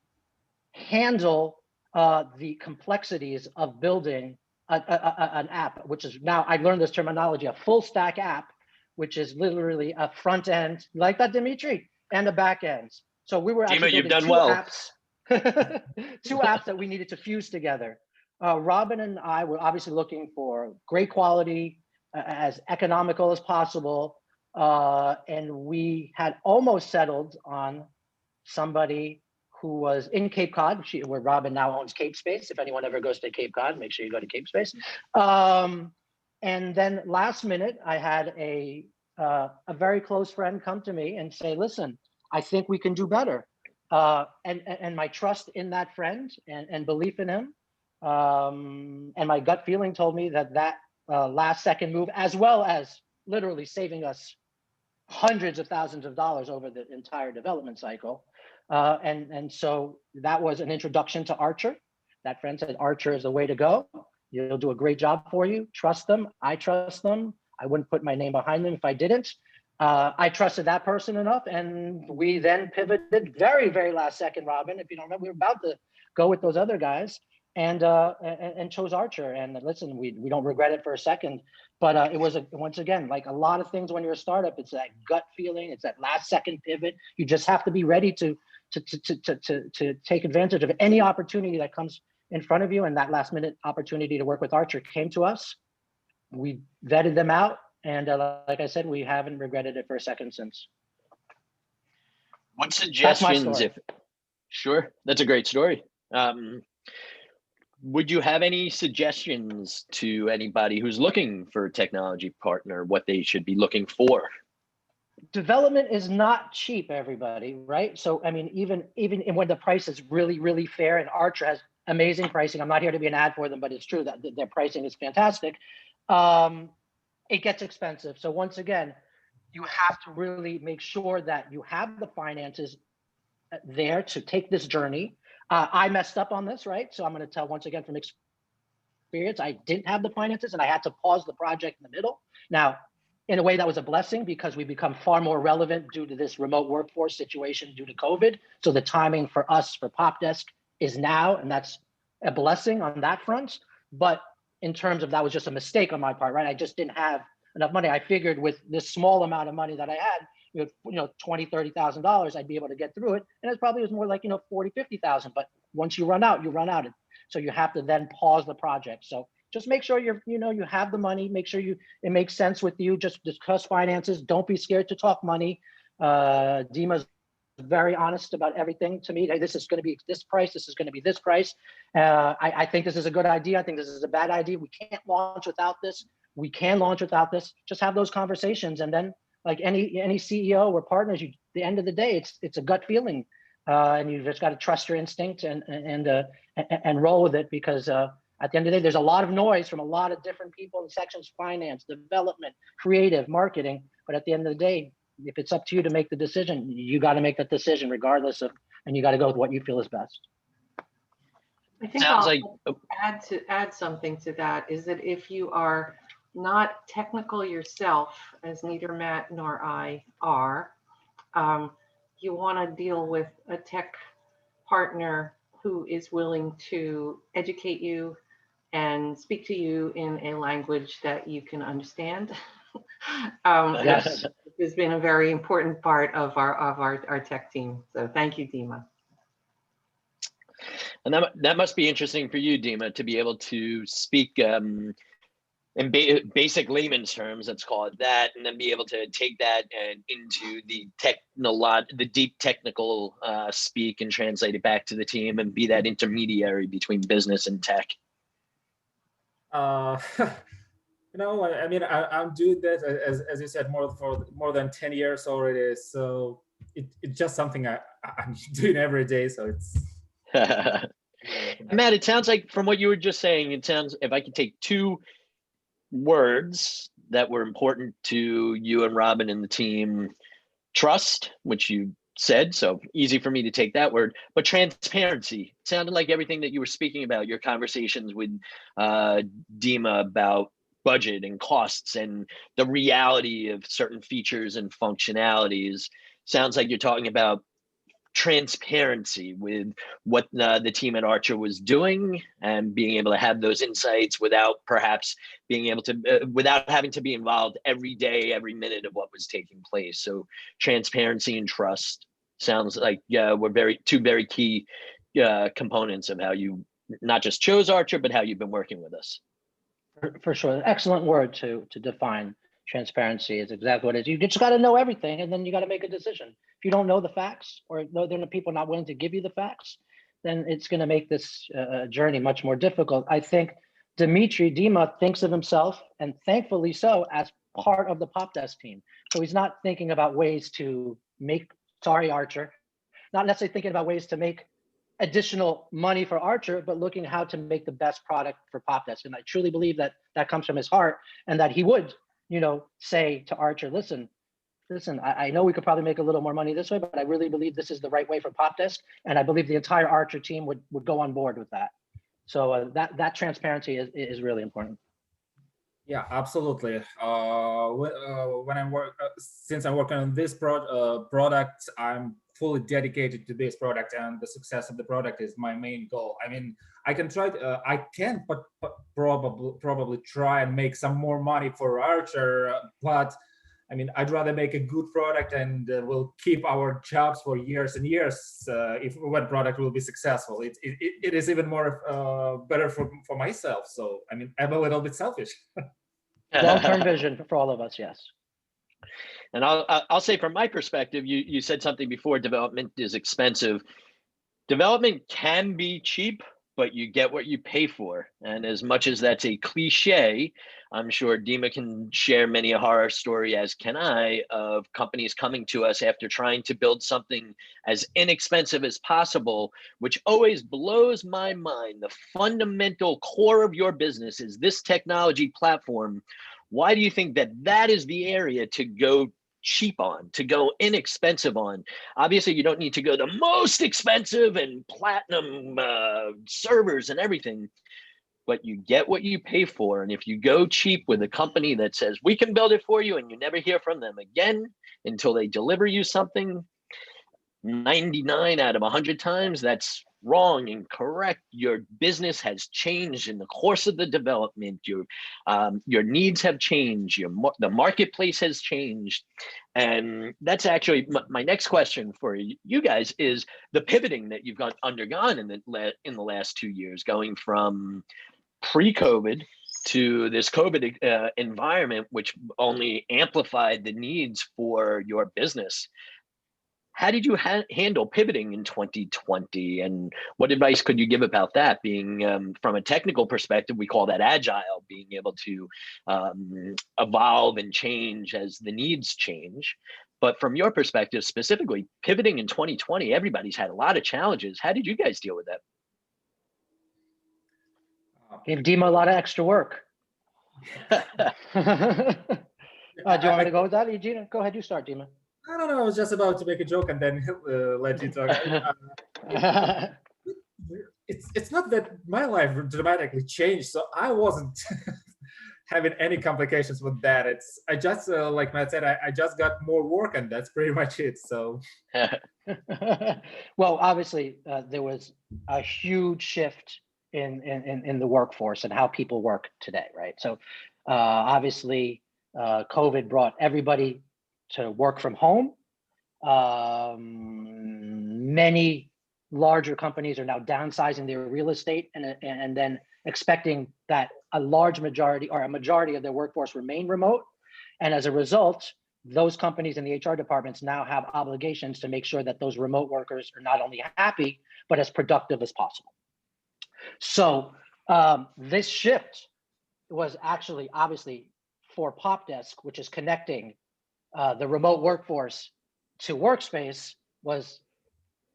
Speaker 2: handle the complexities of building an app, which is now, I learned this terminology, a full stack app, which is literally a front end like that, Dimitri, and a back end. So we were actually building two apps that we needed to fuse together. Robin and I were obviously looking for great quality, as economical as possible. And we had almost settled on somebody who was in Cape Cod, where Robin now owns Cape Space. If anyone ever goes to Cape Cod, make sure you go to Cape Space. And then last minute, I had a very close friend come to me and say, listen, I think we can do better. And my trust in that friend and belief in him, and my gut feeling told me that last second move, as well as literally saving us hundreds of thousands of dollars over the entire development cycle. And so that was an introduction to Archer. That friend said, Archer is the way to go. You'll do a great job for you. Trust them. I trust them. I wouldn't put my name behind them if I didn't. I trusted that person enough. And we then pivoted very, very last second, Robin. If you don't remember, we were about to go with those other guys and chose Archer. And listen, we don't regret it for a second. But it was, once again, like a lot of things when you're a startup, it's that gut feeling. It's that last second pivot. You just have to be ready to take advantage of any opportunity that comes in front of you. And that last minute opportunity to work with Archer came to us. We vetted them out. And like I said, we haven't regretted it for a second since.
Speaker 1: What suggestions, sure, that's a great story. Would you have any suggestions to anybody who's looking for a technology partner, what they should be looking for?
Speaker 2: Development is not cheap, everybody, right? So, I mean, even when the price is really, really fair, and Archer has amazing pricing. I'm not here to be an ad for them, but it's true that their pricing is fantastic. It gets expensive. So once again, you have to really make sure that you have the finances there to take this journey. I messed up on this, right? So I'm going to tell once again from experience. I didn't have the finances and I had to pause the project in the middle. Now, in a way that was a blessing because we become far more relevant due to this remote workforce situation due to COVID. So the timing for us, for PopDesk, is now, and that's a blessing on that front. But in terms of that was just a mistake on my part, right? I just didn't have enough money. I figured with this small amount of money that I had, $20,000, $30,000, I'd be able to get through it. And it probably was more like, 40, 50,000. But once you run out, you run out. So you have to then pause the project. So just make sure you have the money, make sure it makes sense with you, just discuss finances. Don't be scared to talk money. Dima's very honest about everything to me. Hey, this is going to be this price. This is going to be this price. I think this is a good idea. I think this is a bad idea. We can't launch without this. We can launch without this. Just have those conversations. And then like any CEO or partners, at the end of the day, it's a gut feeling. And you just got to trust your instinct and roll with it because at the end of the day, there's a lot of noise from a lot of different people in sections, finance, development, creative, marketing. But at the end of the day, if it's up to you to make the decision, you got to make that decision regardless of, and you got to go with what you feel is best.
Speaker 4: I think I'll add something to that is that if you are not technical yourself, as neither Matt nor I are, you want to deal with a tech partner who is willing to educate you and speak to you in a language that you can understand.
Speaker 2: Yes,
Speaker 4: has been a very important part of our tech team. So thank you, Dima.
Speaker 1: And that must be interesting for you, Dima, to be able to speak in basic layman's terms, let's call it that, and then be able to take that and into the deep technical speak and translate it back to the team and be that intermediary between business and tech.
Speaker 3: I mean, I'm doing that as you said for more than 10 years already. So it's just something I'm doing every day. So it's.
Speaker 1: Matt, it sounds like from what you were just saying, if I could take two words that were important to you and Robin and the team: trust, which you said, so easy for me to take that word, but transparency. It sounded like everything that you were speaking about, your conversations with Dima about budget and costs and the reality of certain features and functionalities. Sounds like you're talking about transparency with what the team at Archer was doing and being able to have those insights without perhaps being able to, without having to be involved every day, every minute of what was taking place. So transparency and trust sounds like were two very key components of how you not just chose Archer, but how you've been working with us.
Speaker 2: For sure. Excellent word to define transparency is exactly what it is. You just got to know everything and then you got to make a decision. If you don't know the facts or there are people not willing to give you the facts, then it's going to make this journey much more difficult. I think Dima thinks of himself, and thankfully so, as part of the PopDesk team. So he's not thinking about ways to Archer, not necessarily thinking about ways to make additional money for Archer, but looking how to make the best product for PopDesk. And I truly believe that comes from his heart, and that he would, say to Archer, listen, I know we could probably make a little more money this way, but I really believe this is the right way for PopDesk. And I believe the entire Archer team would go on board with that. So that transparency is really important.
Speaker 3: Yeah, absolutely. When I work, since I'm working on this product, I'm fully dedicated to this product, and the success of the product is my main goal. I mean, I can try. I can, but probably try and make some more money for Archer. But I mean, I'd rather make a good product, and we'll keep our jobs for years and years. If one product will be successful, it is even more better for myself. So I mean, I'm a little bit selfish.
Speaker 2: Long-term vision for all of us, yes.
Speaker 1: And I'll say from my perspective, you said something before, development is expensive. Development can be cheap, but you get what you pay for. And as much as that's a cliche, I'm sure Dima can share many a horror story, as can I, of companies coming to us after trying to build something as inexpensive as possible, which always blows my mind. The fundamental core of your business is this technology platform. Why do you think that is the area to go cheap on, to go inexpensive on? Obviously, you don't need to go the most expensive and platinum servers and everything, but you get what you pay for. And if you go cheap with a company that says, we can build it for you, and you never hear from them again until they deliver you something, 99 out of 100 times, that's wrong, incorrect. Your business has changed in the course of the development. Your needs have changed. The marketplace has changed. And that's actually my next question for you guys is the pivoting that you've undergone in the last 2 years, going from pre-COVID to this COVID environment, which only amplified the needs for your business. How did you handle pivoting in 2020? And what advice could you give about that? Being from a technical perspective, we call that agile, being able to evolve and change as the needs change. But from your perspective, specifically pivoting in 2020, everybody's had a lot of challenges. How did you guys deal with that?
Speaker 2: Gave Dima a lot of extra work. Do you want me to go with that, Eugene? Go ahead, you start, Dima.
Speaker 3: I don't know. I was just about to make a joke and then let you talk. It's not that my life dramatically changed, so I wasn't having any complications with that. I just like Matt said, I just got more work, and that's pretty much it. So,
Speaker 2: well, obviously there was a huge shift in the workforce and how people work today, right? So, obviously, COVID brought everybody to work from home. Many larger companies are now downsizing their real estate and then expecting that a majority of their workforce remain remote. And as a result, those companies and the HR departments now have obligations to make sure that those remote workers are not only happy, but as productive as possible. So this shift was actually obviously for PopDesk, which is connecting the remote workforce to workspace, was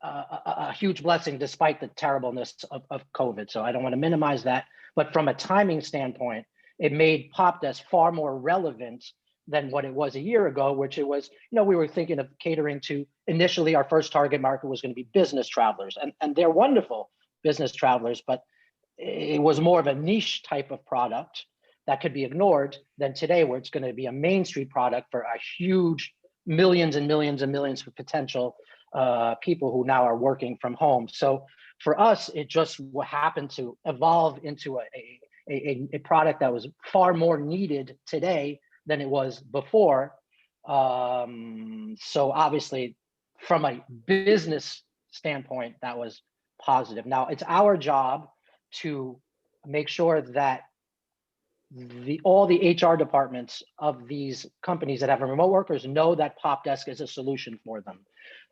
Speaker 2: a huge blessing despite the terribleness of COVID. So I don't want to minimize that, but from a timing standpoint, it made PopDesk far more relevant than what it was a year ago, which it was, we were thinking of catering to, initially our first target market was going to be business travelers, and they're wonderful business travelers, but it was more of a niche type of product that could be ignored than today, where it's going to be a Main Street product for a huge millions and millions and millions of potential people who now are working from home. So for us, it just happened to evolve into a product that was far more needed today than it was before. So obviously, from a business standpoint, that was positive. Now it's our job to make sure that all the HR departments of these companies that have remote workers know that PopDesk is a solution for them.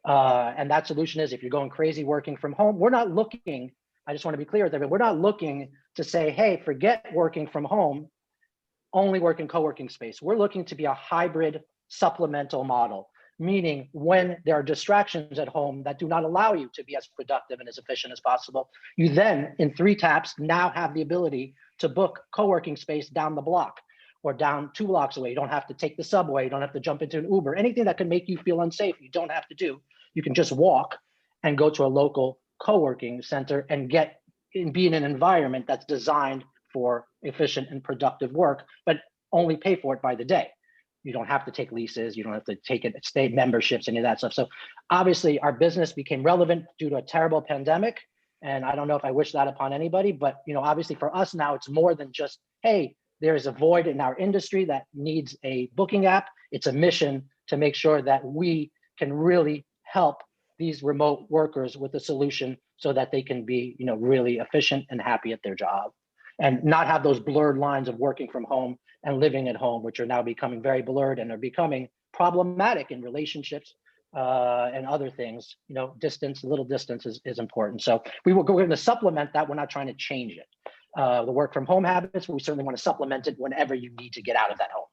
Speaker 2: And that solution is, if you're going crazy working from home, we're not looking, I just want to be clear with everyone, we're not looking to say, hey, forget working from home, only work in co-working space. We're looking to be a hybrid supplemental model, meaning when there are distractions at home that do not allow you to be as productive and as efficient as possible, you then, in 3 taps, now have the ability to book co-working space down the block or down 2 blocks away. You don't have to take the subway. You don't have to jump into an Uber. Anything that can make you feel unsafe, you don't have to do. You can just walk and go to a local co-working center and be in an environment that's designed for efficient and productive work, but only pay for it by the day. You don't have to take leases. You don't have to take state memberships, any of that stuff. So obviously our business became relevant due to a terrible pandemic. And I don't know if I wish that upon anybody, but obviously for us now, it's more than just, hey, there's a void in our industry that needs a booking app. It's a mission to make sure that we can really help these remote workers with a solution so that they can be, really efficient and happy at their job, and not have those blurred lines of working from home and living at home, which are now becoming very blurred and are becoming problematic in relationships and other things. Little distance is important. So we're going to supplement that. We're not trying to change it. The work from home habits, we certainly want to supplement it whenever you need to get out of that home.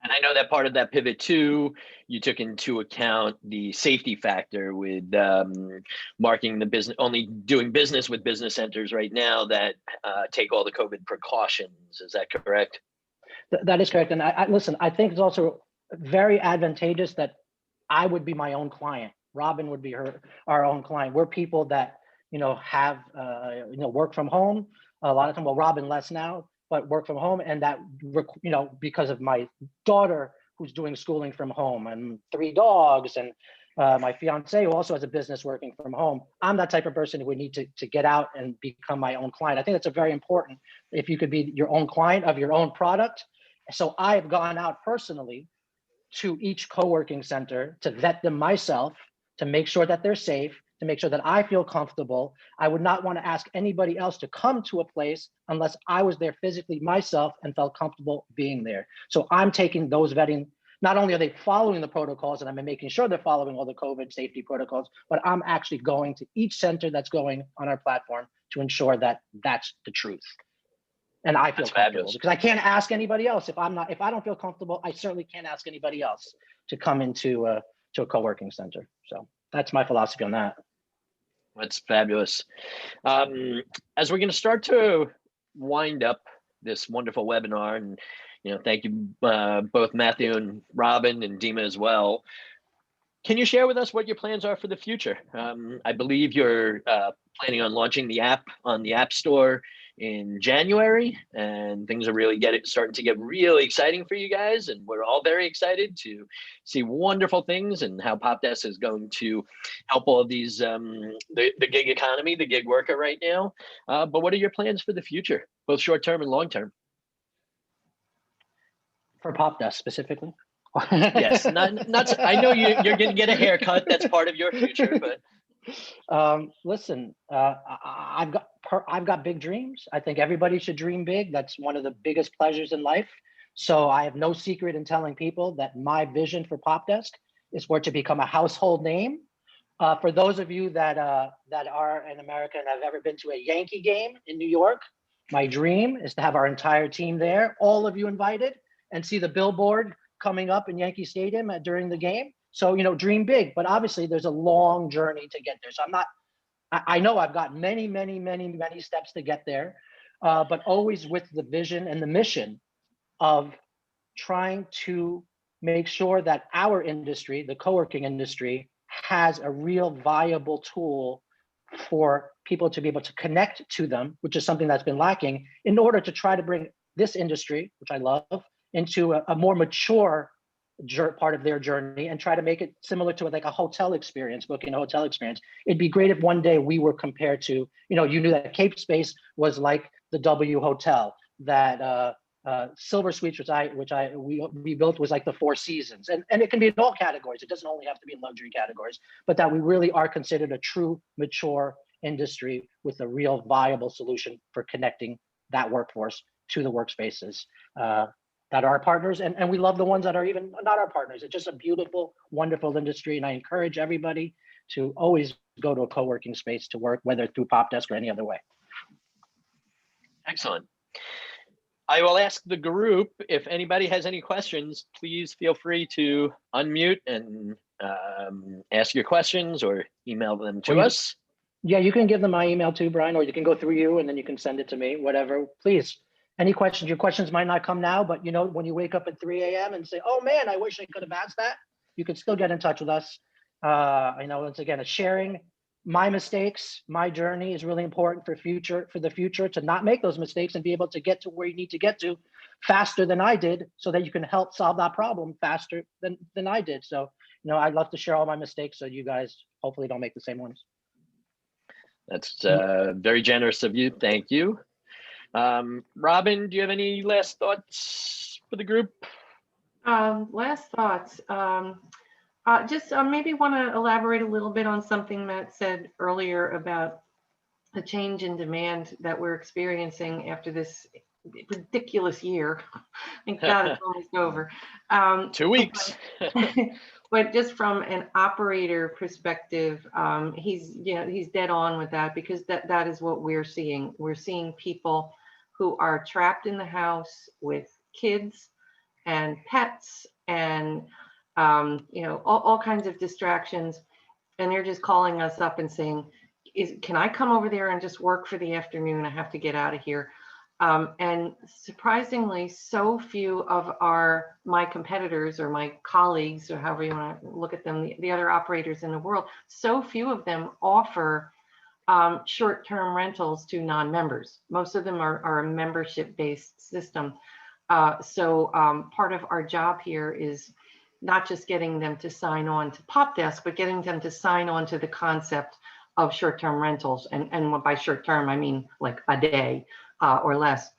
Speaker 1: And I know that part of that pivot too, you took into account the safety factor with marking the business, only doing business with business centers right now that take all the COVID precautions. Is that correct?
Speaker 2: That is correct. And I think it's also very advantageous that I would be my own client. Robin would be our own client. We're people that, have work from home a lot of time. Well, Robin less now, but work from home, and that because of my daughter who's doing schooling from home and 3 dogs, and my fiance who also has a business working from home. I'm that type of person who would need to get out and become my own client. I think that's a very important, if you could be your own client of your own product. So I've gone out personally to each co-working center to vet them myself, to make sure that they're safe, to make sure that I feel comfortable. I would not want to ask anybody else to come to a place unless I was there physically myself and felt comfortable being there. So I'm taking those vetting. Not only are they following the protocols and I'm making sure they're following all the COVID safety protocols, but I'm actually going to each center that's going on our platform to ensure that that's the truth. And I feel comfortable because I can't ask anybody else if I don't feel comfortable. I certainly can't ask anybody else to come into to a co-working center. So that's my philosophy on that.
Speaker 1: That's fabulous. As we're going to start to wind up this wonderful webinar, and thank you both Matthew and Robin and Dima as well. Can you share with us what your plans are for the future? I believe you're planning on launching the app on the App Store in January, and things are really starting to get really exciting for you guys, and we're all very excited to see wonderful things and how PopDesk is going to help all of these the gig economy, the gig worker right now. But what are your plans for the future, both short term and long term?
Speaker 2: For PopDesk specifically?
Speaker 1: Yes, not. I know you're going to get a haircut. That's part of your future, but.
Speaker 2: Listen, I've got big dreams. I think everybody should dream big. That's one of the biggest pleasures in life. So I have no secret in telling people that my vision for PopDesk is for it to become a household name. For those of you that are in America and have ever been to a Yankee game in New York, my dream is to have our entire team there, all of you invited, and see the billboard coming up in Yankee Stadium during the game. So, dream big, but obviously there's a long journey to get there. So I know I've got many steps to get there, but always with the vision and the mission of trying to make sure that our industry, the co-working industry, has a real viable tool for people to be able to connect to them, which is something that's been lacking, in order to try to bring this industry, which I love, into a more mature part of their journey and try to make it similar to like a hotel experience, booking a hotel experience. It'd be great if one day we were compared to, you knew that Cape Space was like the W Hotel, that Silver Suites, we built, was like the Four Seasons, and it can be in all categories. It doesn't only have to be in luxury categories, but that we really are considered a true mature industry with a real viable solution for connecting that workforce to the workspaces that are our partners, and we love the ones that are even not our partners. It's just a beautiful, wonderful industry, and I encourage everybody to always go to a co-working space to work, whether through PopDesk or any other way.
Speaker 1: Excellent. I will ask the group, if anybody has any questions, please feel free to unmute and ask your questions or email them to us.
Speaker 2: Yeah, you can give them my email too, Brian, or you can go through you and then you can send it to me, whatever, please. Any questions? Your questions might not come now, but when you wake up at 3 a.m. and say, oh man, I wish I could have asked that, you can still get in touch with us. I know, once again, sharing my mistakes, my journey is really important for the future, to not make those mistakes and be able to get to where you need to get to faster than I did, so that you can help solve that problem faster than I did. So, I'd love to share all my mistakes so you guys hopefully don't make the same ones.
Speaker 1: That's very generous of you. Thank you. Robin, do you have any last thoughts for the group?
Speaker 4: Last thoughts. Just maybe want to elaborate a little bit on something Matt said earlier about the change in demand that we're experiencing after this ridiculous year. Thank God it's almost over.
Speaker 1: 2 weeks.
Speaker 4: But just from an operator perspective, he's dead on with that, because that is what we're seeing. We're seeing people who are trapped in the house with kids and pets and all kinds of distractions, and they're just calling us up and saying, can I come over there and just work for the afternoon? I have to get out of here. And surprisingly, so few of my competitors or my colleagues, or however you want to look at them, the other operators in the world, so few of them offer short-term rentals to non-members. Most of them are a membership-based system. So part of our job here is not just getting them to sign on to PopDesk, but getting them to sign on to the concept of short-term rentals. And by short-term, I mean like a day or less.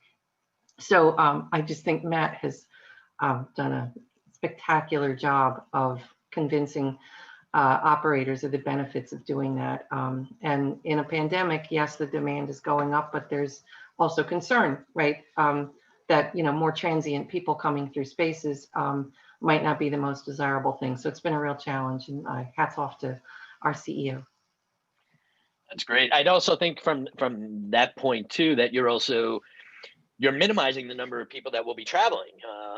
Speaker 4: So I just think Matt has done a spectacular job of convincing operators of the benefits of doing that. And in a pandemic, yes, the demand is going up, but there's also concern, right? That, you know, more transient people coming through spaces might not be the most desirable thing. So it's been a real challenge, and hats off to our CEO.
Speaker 1: That's great. I'd also think from that point too, that you're minimizing the number of people that will be traveling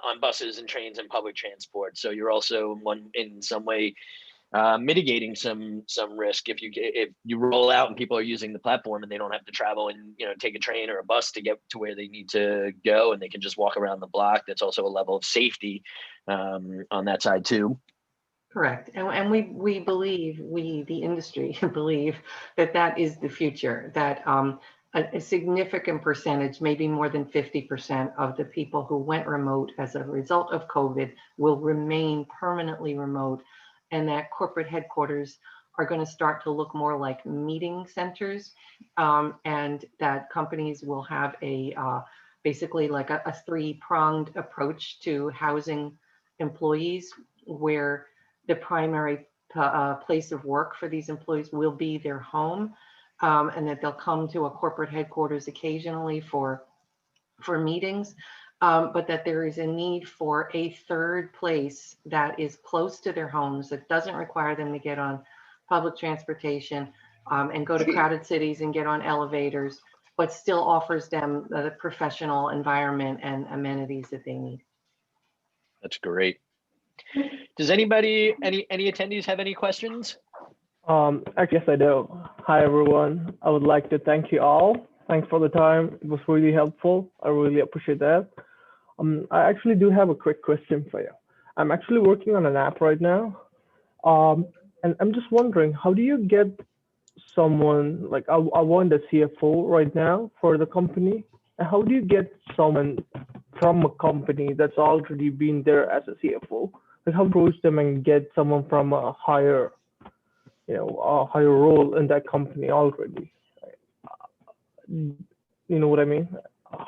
Speaker 1: on buses and trains and public transport. So you're also in some way mitigating some risk if you roll out and people are using the platform and they don't have to travel and, you know, take a train or a bus to get to where they need to go, and they can just walk around the block. That's also a level of safety on that side too.
Speaker 4: Correct. And we believe, the industry believe that is the future, that a significant percentage, maybe more than 50% of the people who went remote as a result of COVID will remain permanently remote, and that corporate headquarters are going to start to look more like meeting centers, and that companies will have basically like a three-pronged approach to housing employees, where the primary place of work for these employees will be their home, and that they'll come to a corporate headquarters occasionally for meetings, but that there is a need for a third place that is close to their homes, that doesn't require them to get on public transportation and go to crowded cities and get on elevators, but still offers them the professional environment and amenities that they need.
Speaker 1: That's great. Does anybody, any attendees have any questions?
Speaker 5: I guess I do. Hi, everyone. I would like to thank you all. Thanks for the time. It was really helpful. I really appreciate that. I actually do have a quick question for you. I'm actually working on an app right now. And I'm just wondering, how do you get someone, like I want a CFO right now for the company. And how do you get someone from a company that's already been there as a CFO? Like, how approach them and get someone from a higher, a higher role in that company already? You know what I mean?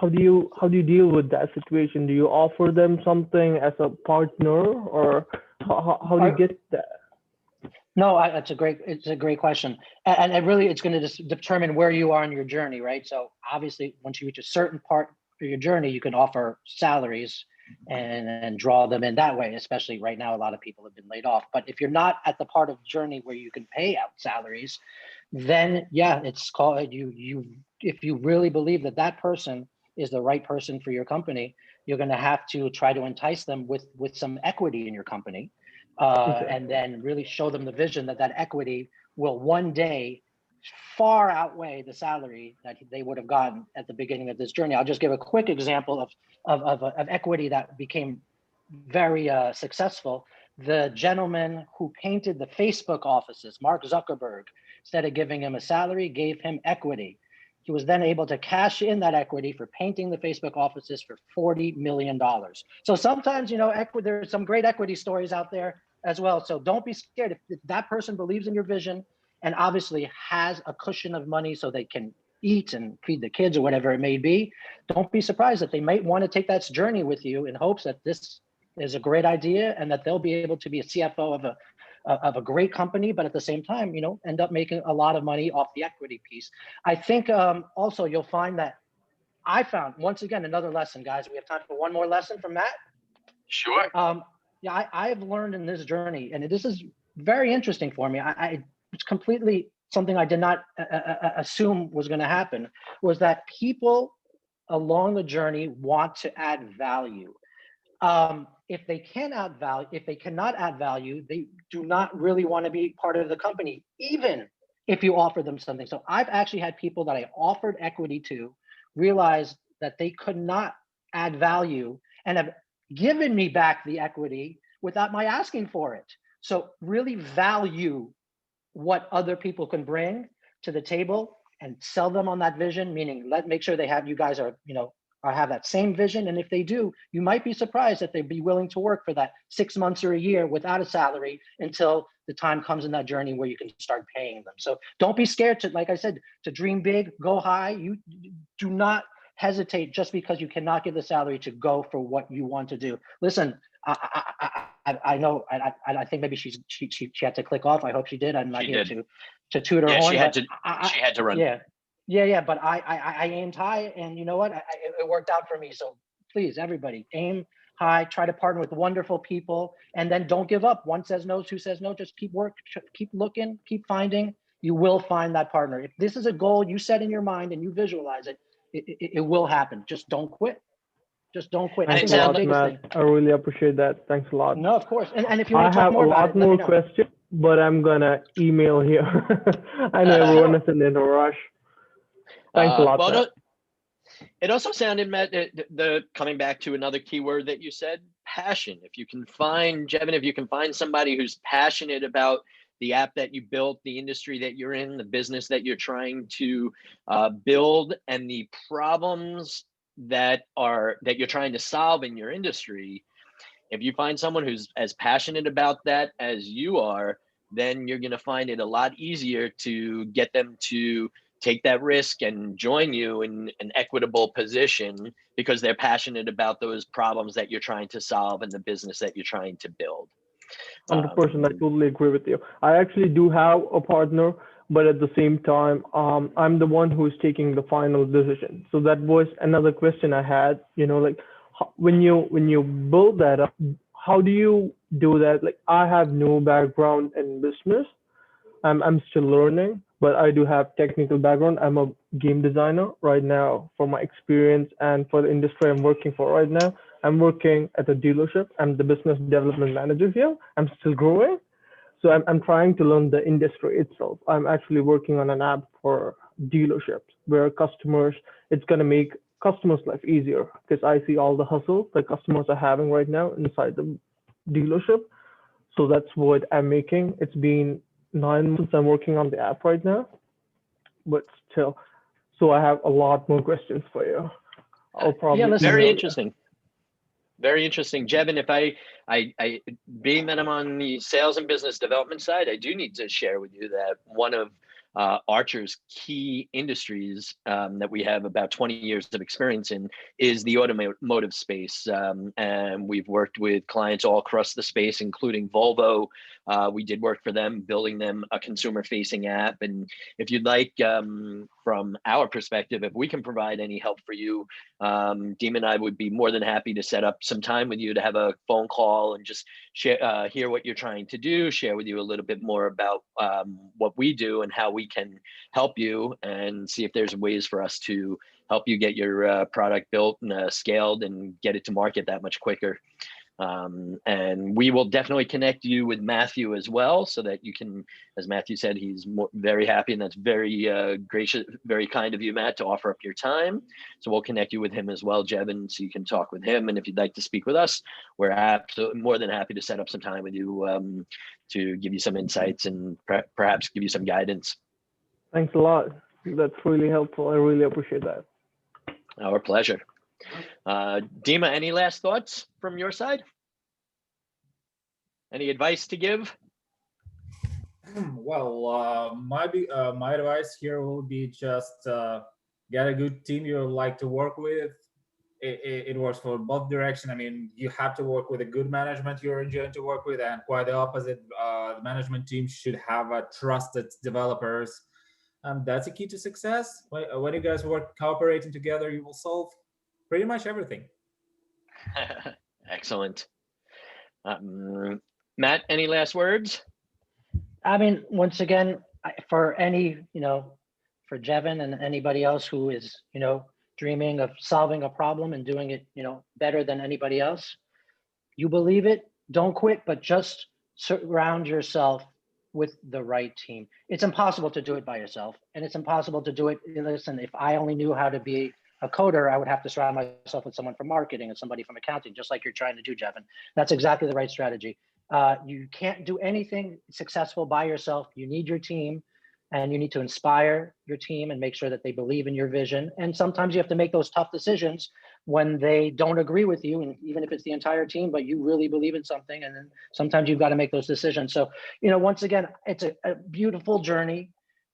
Speaker 5: How do you deal with that situation? Do you offer them something as a partner, or how do you get that?
Speaker 2: No, it's a great question, and it's going to determine where you are in your journey, right? So obviously, once you reach a certain part of your journey, you can offer salaries and draw them in that way. Especially right now, a lot of people have been laid off. But if you're not at the part of the journey where you can pay out salaries, then yeah, it's called you. If you really believe that person is the right person for your company, you're going to have to try to entice them with some equity in your company. And then really show them the vision that equity will one day far outweigh the salary that they would have gotten at the beginning of this journey. I'll just give a quick example of equity that became very successful. The gentleman who painted the Facebook offices, Mark Zuckerberg, instead of giving him a salary, gave him equity. He was then able to cash in that equity for painting the Facebook offices for $40 million. So sometimes, there's some great equity stories out there as well. So don't be scared. If that person believes in your vision and obviously has a cushion of money so they can eat and feed the kids or whatever it may be, don't be surprised that they might want to take that journey with you in hopes that this is a great idea and that they'll be able to be a CFO of a great company, but at the same time, end up making a lot of money off the equity piece. I think also you'll find that I found, once again, another lesson, guys. We have time for one more lesson from Matt.
Speaker 1: Sure.
Speaker 2: Yeah, I've learned in this journey, and this is very interesting for me. It's completely something I did not assume was going to happen, was that people along the journey want to add value. If they cannot add value, they do not really want to be part of the company, even if you offer them something. So I've actually had people that I offered equity to realize that they could not add value and have given me back the equity without my asking for it. So really value what other people can bring. to the table and sell them on that vision, meaning make sure they have, you guys are, or have that same vision. And if they do, you might be surprised that they'd be willing to work for that 6 months or a year without a salary until the time comes in that journey where you can start paying them. So don't be scared to, like I said, to dream big, go high. You do not hesitate just because you cannot give the salary to go for what you want to do. Listen, I know, I think maybe she had to click off. I hope she did. I'm not here to toot her horn.
Speaker 1: She had to run.
Speaker 2: Yeah. But I aimed high, and you know what? It worked out for me. So please, everybody, aim high. Try to partner with wonderful people, and then don't give up. One says no, two says no. Just keep looking, keep finding. You will find that partner. If this is a goal you set in your mind and you visualize it, it will happen. Just don't quit. Just don't quit.
Speaker 5: Thanks a lot, Matt. I really appreciate that. Thanks a lot.
Speaker 2: No, of course. And if you want to talk more about it,
Speaker 5: I have a lot more questions, but I'm gonna email here. I know everyone is in a rush. Thanks a lot, Matt.
Speaker 1: It also sounded, Matt, the coming back to another keyword that you said, passion. If you can find, Jevin, if you can find somebody who's passionate about the app that you built, the industry that you're in, the business that you're trying to build, and the problems that you're trying to solve in your industry, if you find someone who's as passionate about that as you are, then you're going to find it a lot easier to get them to take that risk and join you in an equitable position because they're passionate about those problems that you're trying to solve and the business that you're trying to build.
Speaker 5: 100%, I totally agree with you. I actually do have a partner, but at the same time, I'm the one who's taking the final decision. So that was another question I had, like when you build that up, how do you do that? Like I have no background in business. I'm still learning, but I do have technical background. I'm a game designer right now for my experience and for the industry I'm working for right now. I'm working at a dealership. I'm the business development manager here. I'm still growing. So I'm trying to learn the industry itself. I'm actually working on an app for dealerships where it's going to make customers' life easier because I see all the hustle that customers are having right now inside the dealership. So that's what I'm making. It's been 9 months I'm working on the app right now, but still. So I have a lot more questions for you. I'll probably
Speaker 1: very interesting. Very interesting. Jevin, if I being that I'm on the sales and business development side, I do need to share with you that one of Archer's key industries that we have about 20 years of experience in is the automotive space. And we've worked with clients all across the space, including Volvo. We did work for them, building them a consumer-facing app. And if you'd like, from our perspective, if we can provide any help for you, Deem and I would be more than happy to set up some time with you to have a phone call and just share, hear what you're trying to do, share with you a little bit more about what we do and how we can help you, and see if there's ways for us to help you get your product built and scaled and get it to market that much quicker. And we will definitely connect you with Matthew as well, so that you can, as Matthew said, he's very happy, and that's very gracious, very kind of you, Matt, to offer up your time. So we'll connect you with him as well, Jevin, so you can talk with him. And if you'd like to speak with us, we're absolutely more than happy to set up some time with you to give you some insights and perhaps give you some guidance.
Speaker 5: Thanks a lot. That's really helpful. I really appreciate that.
Speaker 1: Our pleasure. Dima, any last thoughts from your side? Any advice to give?
Speaker 3: Well, my advice here will be just get a good team you like to work with. It works for both directions. I mean, you have to work with a good management you're enjoying to work with, and quite the opposite. The management team should have trusted developers. That's a key to success. When you guys work cooperating together, you will solve pretty much everything.
Speaker 1: Excellent. Matt, any last words?
Speaker 2: I mean, once again, for for Jevin and anybody else who is, dreaming of solving a problem and doing it, better than anybody else, you believe it, don't quit, but just surround yourself with the right team. It's impossible to do it by yourself, and it's impossible to do it. Listen, if I only knew how to be a coder, I would have to surround myself with someone from marketing and somebody from accounting, just like you're trying to do, Jevin. That's exactly the right strategy. You can't do anything successful by yourself. You need your team. and you need to inspire your team and make sure that they believe in your vision. And sometimes you have to make those tough decisions when they don't agree with you, and even if it's the entire team, but you really believe in something, and then sometimes you've got to make those decisions. So, once again, it's a beautiful journey.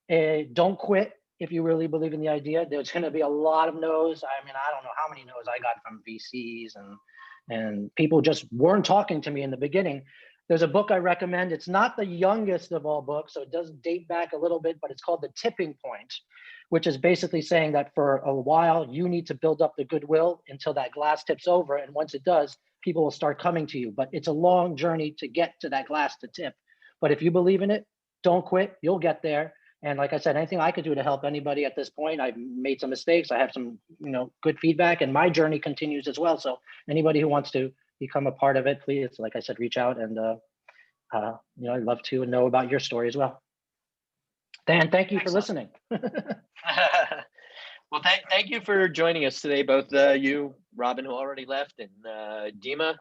Speaker 2: Don't quit if you really believe in the idea. There's going to be a lot of no's. I mean, I don't know how many no's I got from VCs, and people just weren't talking to me in the beginning. There's a book I recommend. It's not the youngest of all books, so it does date back a little bit, but it's called The Tipping Point, which is basically saying that for a while, you need to build up the goodwill until that glass tips over. And once it does, people will start coming to you. But it's a long journey to get to that glass to tip. But if you believe in it, don't quit. You'll get there. And like I said, anything I could do to help anybody at this point, I've made some mistakes. I have some, good feedback, and my journey continues as well. So anybody who wants to become a part of it, please, like I said, reach out, and I'd love to know about your story as well. Dan, thank you for listening.
Speaker 1: Well, thank you for joining us today, both you, Robin, who already left, and Dima.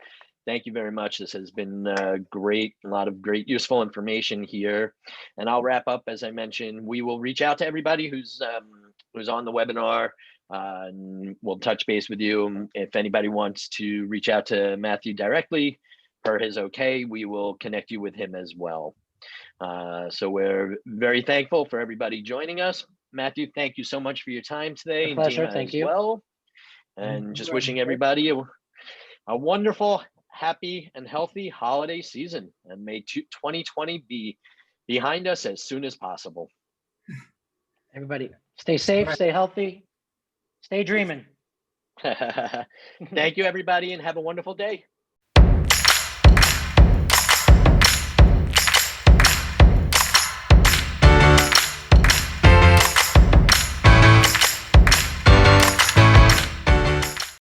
Speaker 1: Thank you very much. This has been great, a lot of great useful information here. And I'll wrap up. As I mentioned, we will reach out to everybody who's on the webinar. And we'll touch base with you. If anybody wants to reach out to Matthew directly, per his okay, we will connect you with him as well. So we're very thankful for everybody joining us. Matthew, thank you so much for your time today.
Speaker 2: A pleasure.
Speaker 1: And Dima
Speaker 2: thank
Speaker 1: as
Speaker 2: you.
Speaker 1: well. And just wishing everybody a wonderful, happy, and healthy holiday season. And may 2020 be behind us as soon as possible.
Speaker 2: Everybody, stay safe, stay healthy, stay dreaming.
Speaker 1: Thank you, everybody, and have a wonderful day.